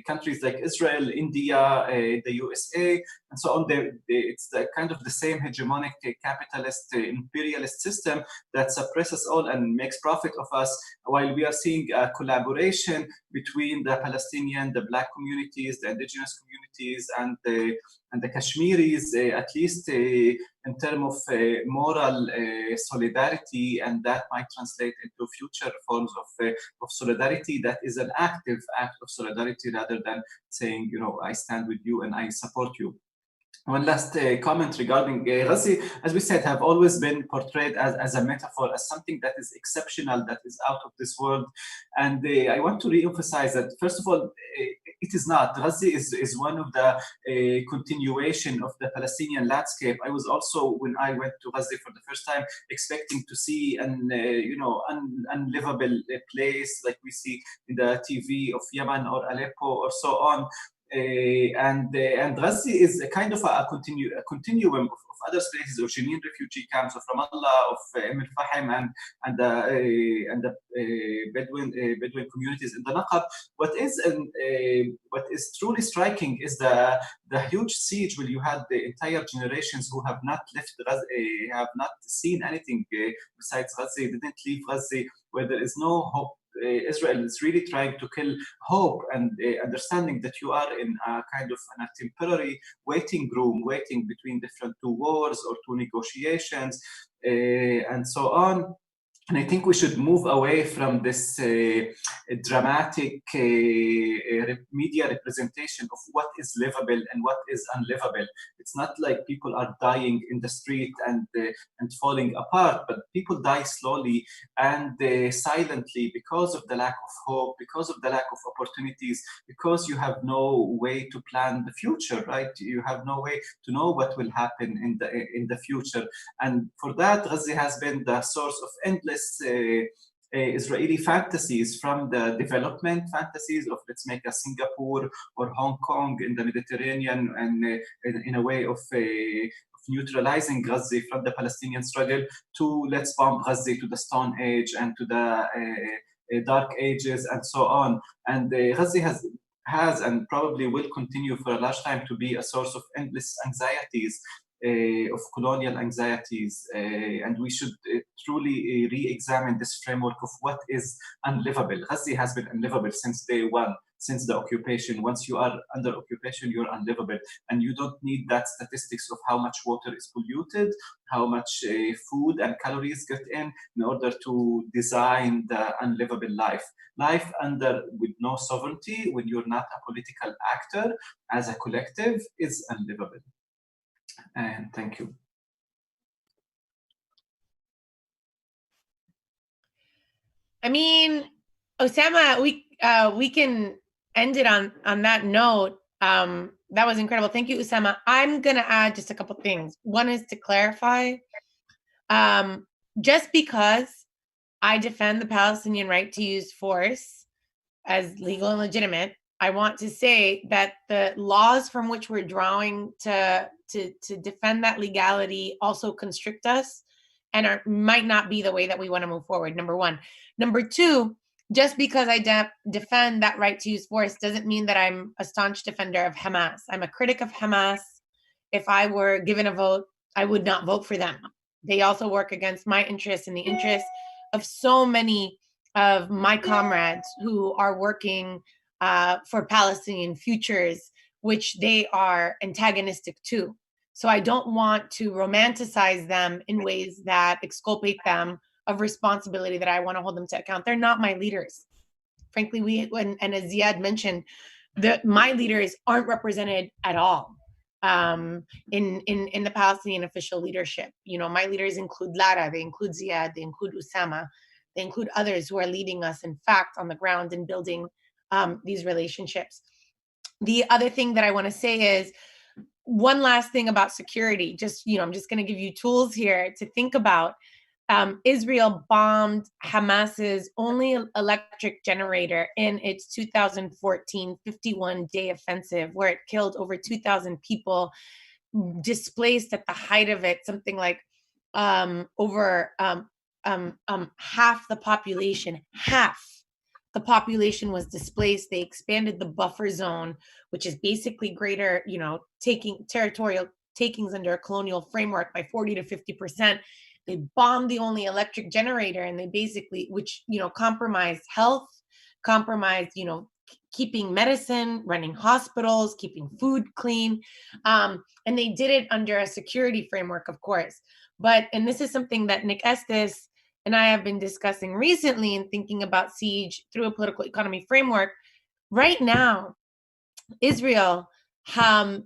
Countries like Israel, India, the USA, and so on. It's the kind of the same hegemonic capitalist imperialist system that suppresses all and makes profit of us, while we are seeing a collaboration between the Palestinian, the Black communities, the indigenous communities, and the Kashmiris, at least in terms of moral solidarity, and that might translate into future forms of solidarity that is an active act of solidarity rather than saying, you know, I stand with you and I support you. One last comment regarding Ghazi, as we said, have always been portrayed as a metaphor, as something that is exceptional, that is out of this world. And I want to re-emphasize that, first of all, it is not. Ghazi is one of the continuation of the Palestinian landscape. I was also, when I went to Ghazi for the first time, expecting to see an unlivable place like we see in the TV of Yemen or Aleppo or so on. And Ghazi is a kind of a continuum of other places, of Jenin refugee camps, of Ramallah, of Fahim, and the Bedouin communities in the Naqab. What is truly striking is the huge siege where you had the entire generations who have not left Ghazi, have not seen anything besides Ghazi, didn't leave Ghazi, where there is no hope. Israel is really trying to kill hope and understanding that you are in a kind of a temporary waiting room, waiting between different two wars or two negotiations, and so on. And I think we should move away from this dramatic media representation of what is livable and what is unlivable. It's not like people are dying in the street and falling apart, but people die slowly and silently because of the lack of hope, because of the lack of opportunities, because you have no way to plan the future, right? You have no way to know what will happen in the future. And for that, Ghazi has been the source of endless Israeli fantasies, from the development fantasies of let's make a Singapore or Hong Kong in the Mediterranean, and in a way of neutralizing Ghazi from the Palestinian struggle, to let's bomb Ghazi to the Stone Age and to the Dark Ages and so on. And Ghazi has and probably will continue for a large time to be a source of endless anxieties, of colonial anxieties, and we should truly re-examine this framework of what is unlivable. Ghazi has been unlivable since day one, since the occupation. Once you are under occupation, you're unlivable, and you don't need that statistics of how much water is polluted, how much food and calories get in order to design the unlivable life. Life with no sovereignty, when you're not a political actor as a collective, is unlivable. And thank you. I mean, Osama, we can end it on that note. That was incredible. Thank you, Osama. I'm gonna add just a couple things. One is to clarify, just because I defend the Palestinian right to use force as legal and legitimate, I want to say that the laws from which we're drawing to defend that legality also constrict us and might not be the way that we want to move forward, number one. Number two, just because I defend that right to use force doesn't mean that I'm a staunch defender of Hamas. I'm a critic of Hamas. If I were given a vote, I would not vote for them. They also work against my interests and the interests of so many of my comrades who are working for Palestinian futures, which they are antagonistic to. So I don't want to romanticize them in ways that exculpate them of responsibility that I want to hold them to account. They're not my leaders. Frankly, and as Ziad mentioned, my leaders aren't represented at all in the Palestinian official leadership. You know, my leaders include Lara, they include Ziad, they include Osama. They include others who are leading us, in fact, on the ground and building these relationships. The other thing that I want to say is, one last thing about security, just, I'm just going to give you tools here to think about. Israel bombed Hamas's only electric generator in its 2014 51-day offensive, where it killed over 2,000 people, displaced at the height of it something like over half the population. Half the population was displaced. They expanded the buffer zone, which is basically greater, taking territorial takings under a colonial framework, by 40 to 50%. They bombed the only electric generator, and they basically, which, compromised health, compromised, keeping medicine, running hospitals, keeping food clean. And they did it under a security framework, of course. And this is something that Nick Estes and I have been discussing recently in thinking about siege through a political economy framework. Right now, Israel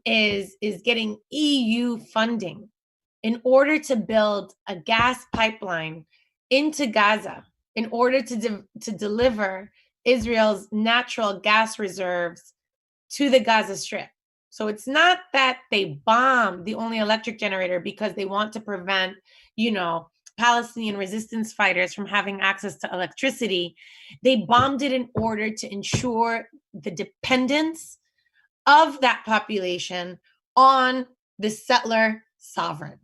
is getting EU funding in order to build a gas pipeline into Gaza, in order to deliver Israel's natural gas reserves to the Gaza Strip. So it's not that they bombed the only electric generator because they want to prevent, Palestinian resistance fighters from having access to electricity. They bombed it in order to ensure the dependence of that population on the settler sovereign,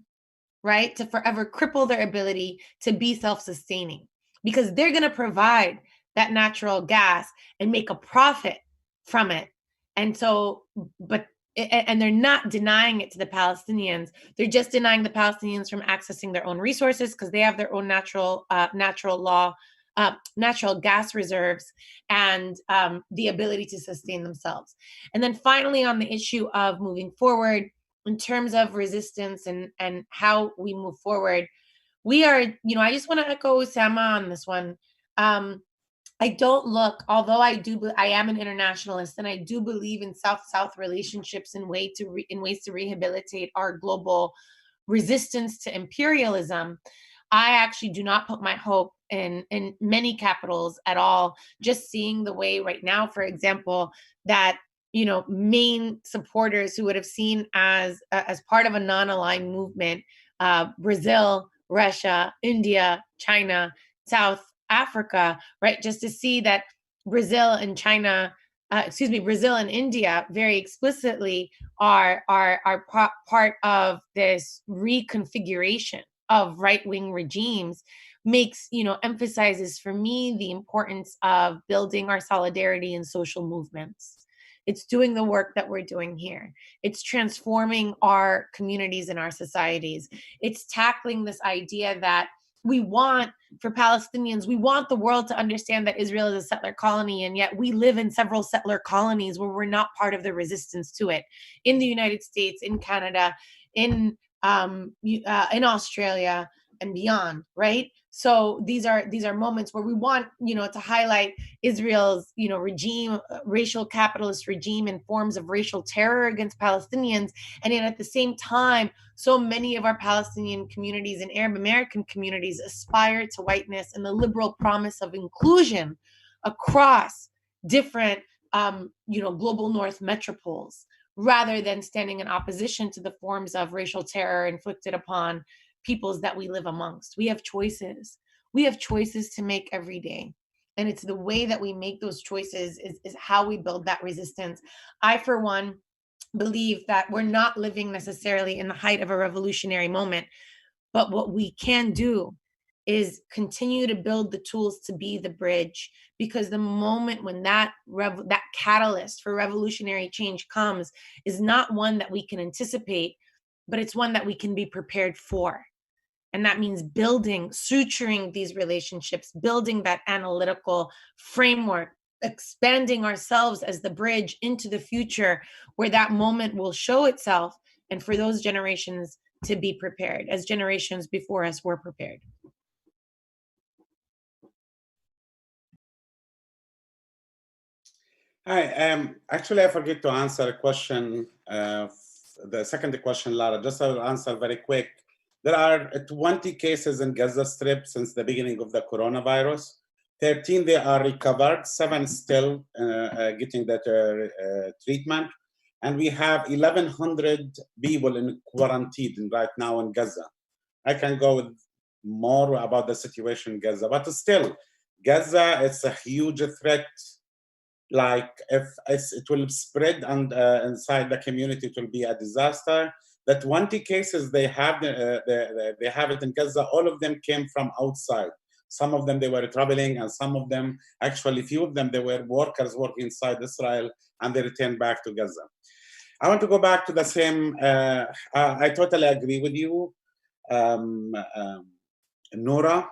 right? To forever cripple their ability to be self-sustaining, because they're going to provide that natural gas and make a profit from it. And so, and they're not denying it to the Palestinians. They're just denying the Palestinians from accessing their own resources, because they have their own natural gas reserves and the ability to sustain themselves. And then finally, on the issue of moving forward, in terms of resistance and how we move forward, we are, I just want to echo Osama on this one. I don't look, although I am an internationalist, and I do believe in South-South relationships in ways to rehabilitate our global resistance to imperialism. I actually do not put my hope in many capitals at all. Just seeing the way right now, for example, that main supporters who would have seen as part of a non-aligned movement, Brazil, Russia, India, China, South Africa, right? Just to see that Brazil and India very explicitly are part of this reconfiguration of right-wing regimes, emphasizes for me the importance of building our solidarity in social movements. It's doing the work that we're doing here. It's transforming our communities and our societies. It's tackling this idea that for Palestinians, we want the world to understand that Israel is a settler colony, and yet we live in several settler colonies where we're not part of the resistance to it. In the United States, in Canada, in Australia, and beyond, right? So these are moments where we want, to highlight Israel's, regime, racial capitalist regime, and forms of racial terror against Palestinians. And yet at the same time, so many of our Palestinian communities and Arab American communities aspire to whiteness and the liberal promise of inclusion across different, global North metropoles, rather than standing in opposition to the forms of racial terror inflicted upon peoples that we live amongst. We have choices. We have choices to make every day. And it's the way that we make those choices is how we build that resistance. I, for one, believe that we're not living necessarily in the height of a revolutionary moment, but what we can do is continue to build the tools to be the bridge, because the moment when that catalyst for revolutionary change comes is not one that we can anticipate, but it's one that we can be prepared for. And that means suturing these relationships, building that analytical framework, expanding ourselves as the bridge into the future where that moment will show itself, and for those generations to be prepared as generations before us were prepared. Hi, actually I forget to answer a question, the second question, Lara. Just I'll answer very quick. There are 20 cases in Gaza Strip since the beginning of the coronavirus. 13 they are recovered, 7 still getting that treatment. And we have 1,100 people in quarantine right now in Gaza. I can go with more about the situation in Gaza, but still, Gaza is a huge threat. Like if it will spread and inside the community, it will be a disaster. The 20 cases they have it in Gaza, all of them came from outside. Some of them they were traveling, and some of them, actually few of them, they were workers working inside Israel, and they returned back to Gaza. I want to go back to the same, I totally agree with you, Noura,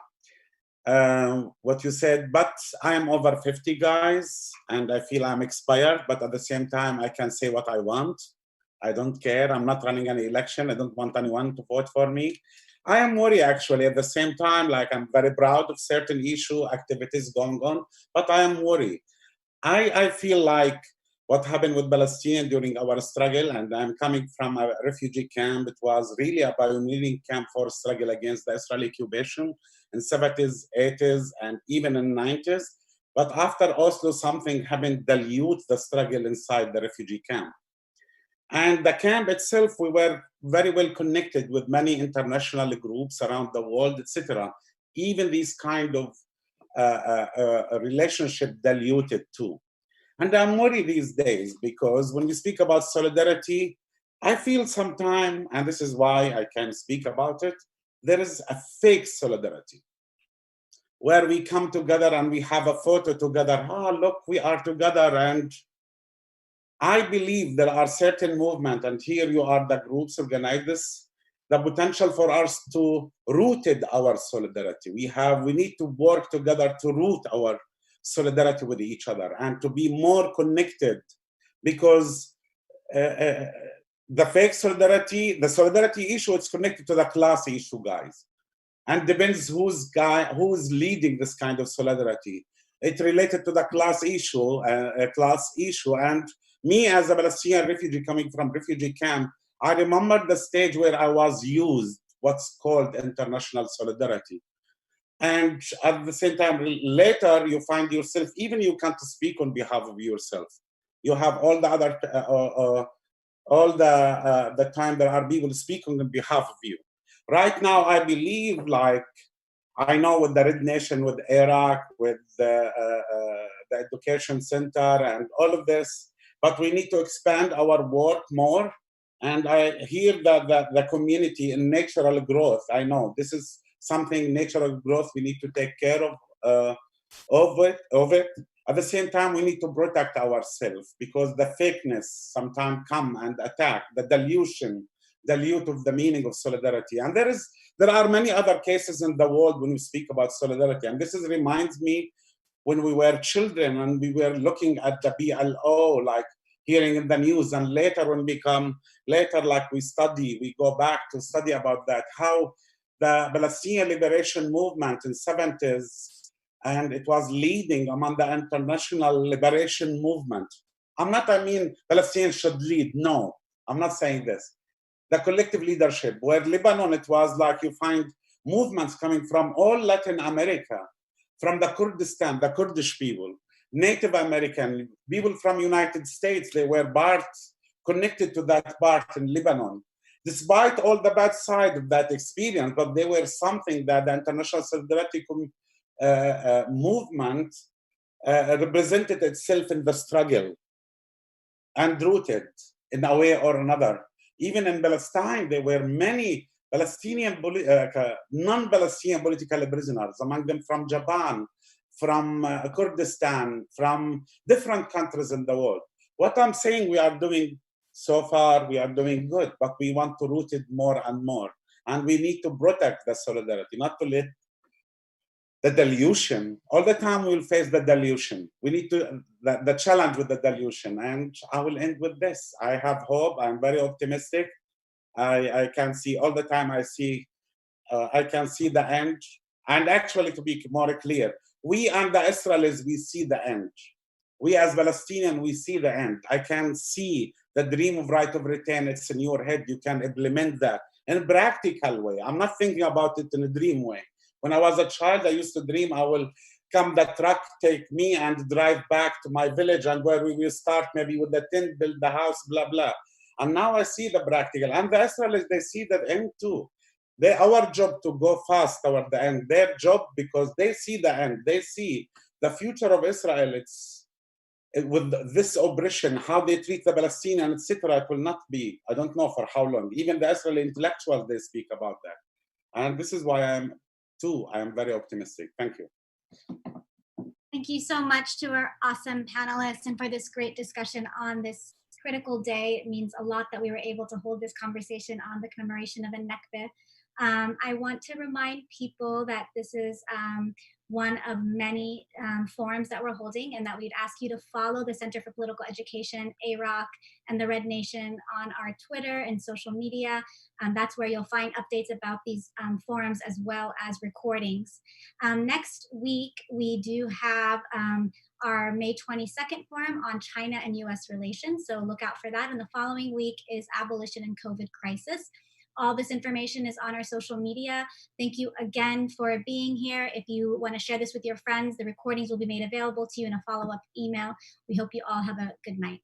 what you said, but I am over 50, guys, and I feel I'm expired, but at the same time, I can say what I want. I don't care. I'm not running any election. I don't want anyone to vote for me. I am worried, actually, at the same time, like I'm very proud of certain issue activities going on, but I am worried. I feel like what happened with Palestine during our struggle, and I'm coming from a refugee camp. It was really a pioneering camp for struggle against the Israeli occupation in 70s, 80s, and even in 90s. But after Oslo, something happened, dilute the struggle inside the refugee camp. And the camp itself, we were very well connected with many international groups around the world, etc. Even these kind of relationship diluted too. And I'm worried these days because when we speak about solidarity, I feel sometimes, and this is why I can speak about it, there is a fake solidarity where we come together and we have a photo together. Oh, look, we are together. And I believe there are certain movements, and here you are, the groups organize this, the potential for us to rooted our solidarity. We need to work together to root our solidarity with each other and to be more connected, because the fake solidarity, the solidarity issue, it's connected to the class issue, guys. And depends who's leading this kind of solidarity. It related to the class issue, and me as a Palestinian refugee coming from refugee camp, I remember the stage where I was used what's called international solidarity. And at the same time, later you find yourself, even you can't speak on behalf of yourself. You have all the other, the time there are people speaking on behalf of you. Right now, I believe, like, I know with the Red Nation, with AROC, with the Education Center and all of this, but we need to expand our work more. And I hear that the community in natural growth, I know this is something natural growth we need to take care of it. At the same time, we need to protect ourselves because the fakeness sometimes come and attack, the dilute of the meaning of solidarity. And there are many other cases in the world when we speak about solidarity. And this reminds me when we were children and we were looking at the PLO, like hearing in the news, and later when we like we go back to study about that, how the Palestinian liberation movement in 70s, and it was leading among the international liberation movement. I mean Palestinians should lead, no, I'm not saying this. The collective leadership, where Lebanon, it was like you find movements coming from all Latin America, from the Kurdistan, the Kurdish people, Native American, people from United States, they were connected to that part in Lebanon. Despite all the bad side of that experience, but they were something that the international solidarity movement represented itself in the struggle and rooted in a way or another. Even in Palestine, there were many Palestinian, non-Palestinian political prisoners, among them from Japan, from Kurdistan, from different countries in the world. What I'm saying, we are doing so far, we are doing good, but we want to root it more and more. And we need to protect the solidarity, not to let the dilution. All the time we will face the dilution. We need to, the challenge with the dilution. And I will end with this. I have hope. I'm very optimistic. I can see all the time, I can see the end. And actually, to be more clear, we and the Israelis, we see the end. We as Palestinians, we see the end. I can see the dream of right of return. It's in your head. You can implement that in a practical way. I'm not thinking about it in a dream way. When I was a child, I used to dream I will come the truck, take me and drive back to my village, and where we will start maybe with the tent, build the house, blah, blah. And now I see the practical. And the Israelis, they see the end too. Our job to go fast toward the end. Their job, because they see the end. They see the future of Israel. With this oppression, how they treat the Palestinians, etc. It will not be, I don't know for how long. Even the Israeli intellectuals, they speak about that. And this is why I am very optimistic. Thank you. Thank you so much to our awesome panelists and for this great discussion on this critical day. It means a lot that we were able to hold this conversation on the commemoration of the Nakba. I want to remind people that this is one of many forums that we're holding, and that we'd ask you to follow the Center for Political Education, AROC, and the Red Nation on our Twitter and social media. That's where you'll find updates about these forums as well as recordings. Next week, we do have our May 22nd forum on China and US relations, so look out for that. And the following week is Abolition and COVID Crisis. All this information is on our social media. Thank you again for being here. If you want to share this with your friends, the recordings will be made available to you in a follow-up email. We hope you all have a good night.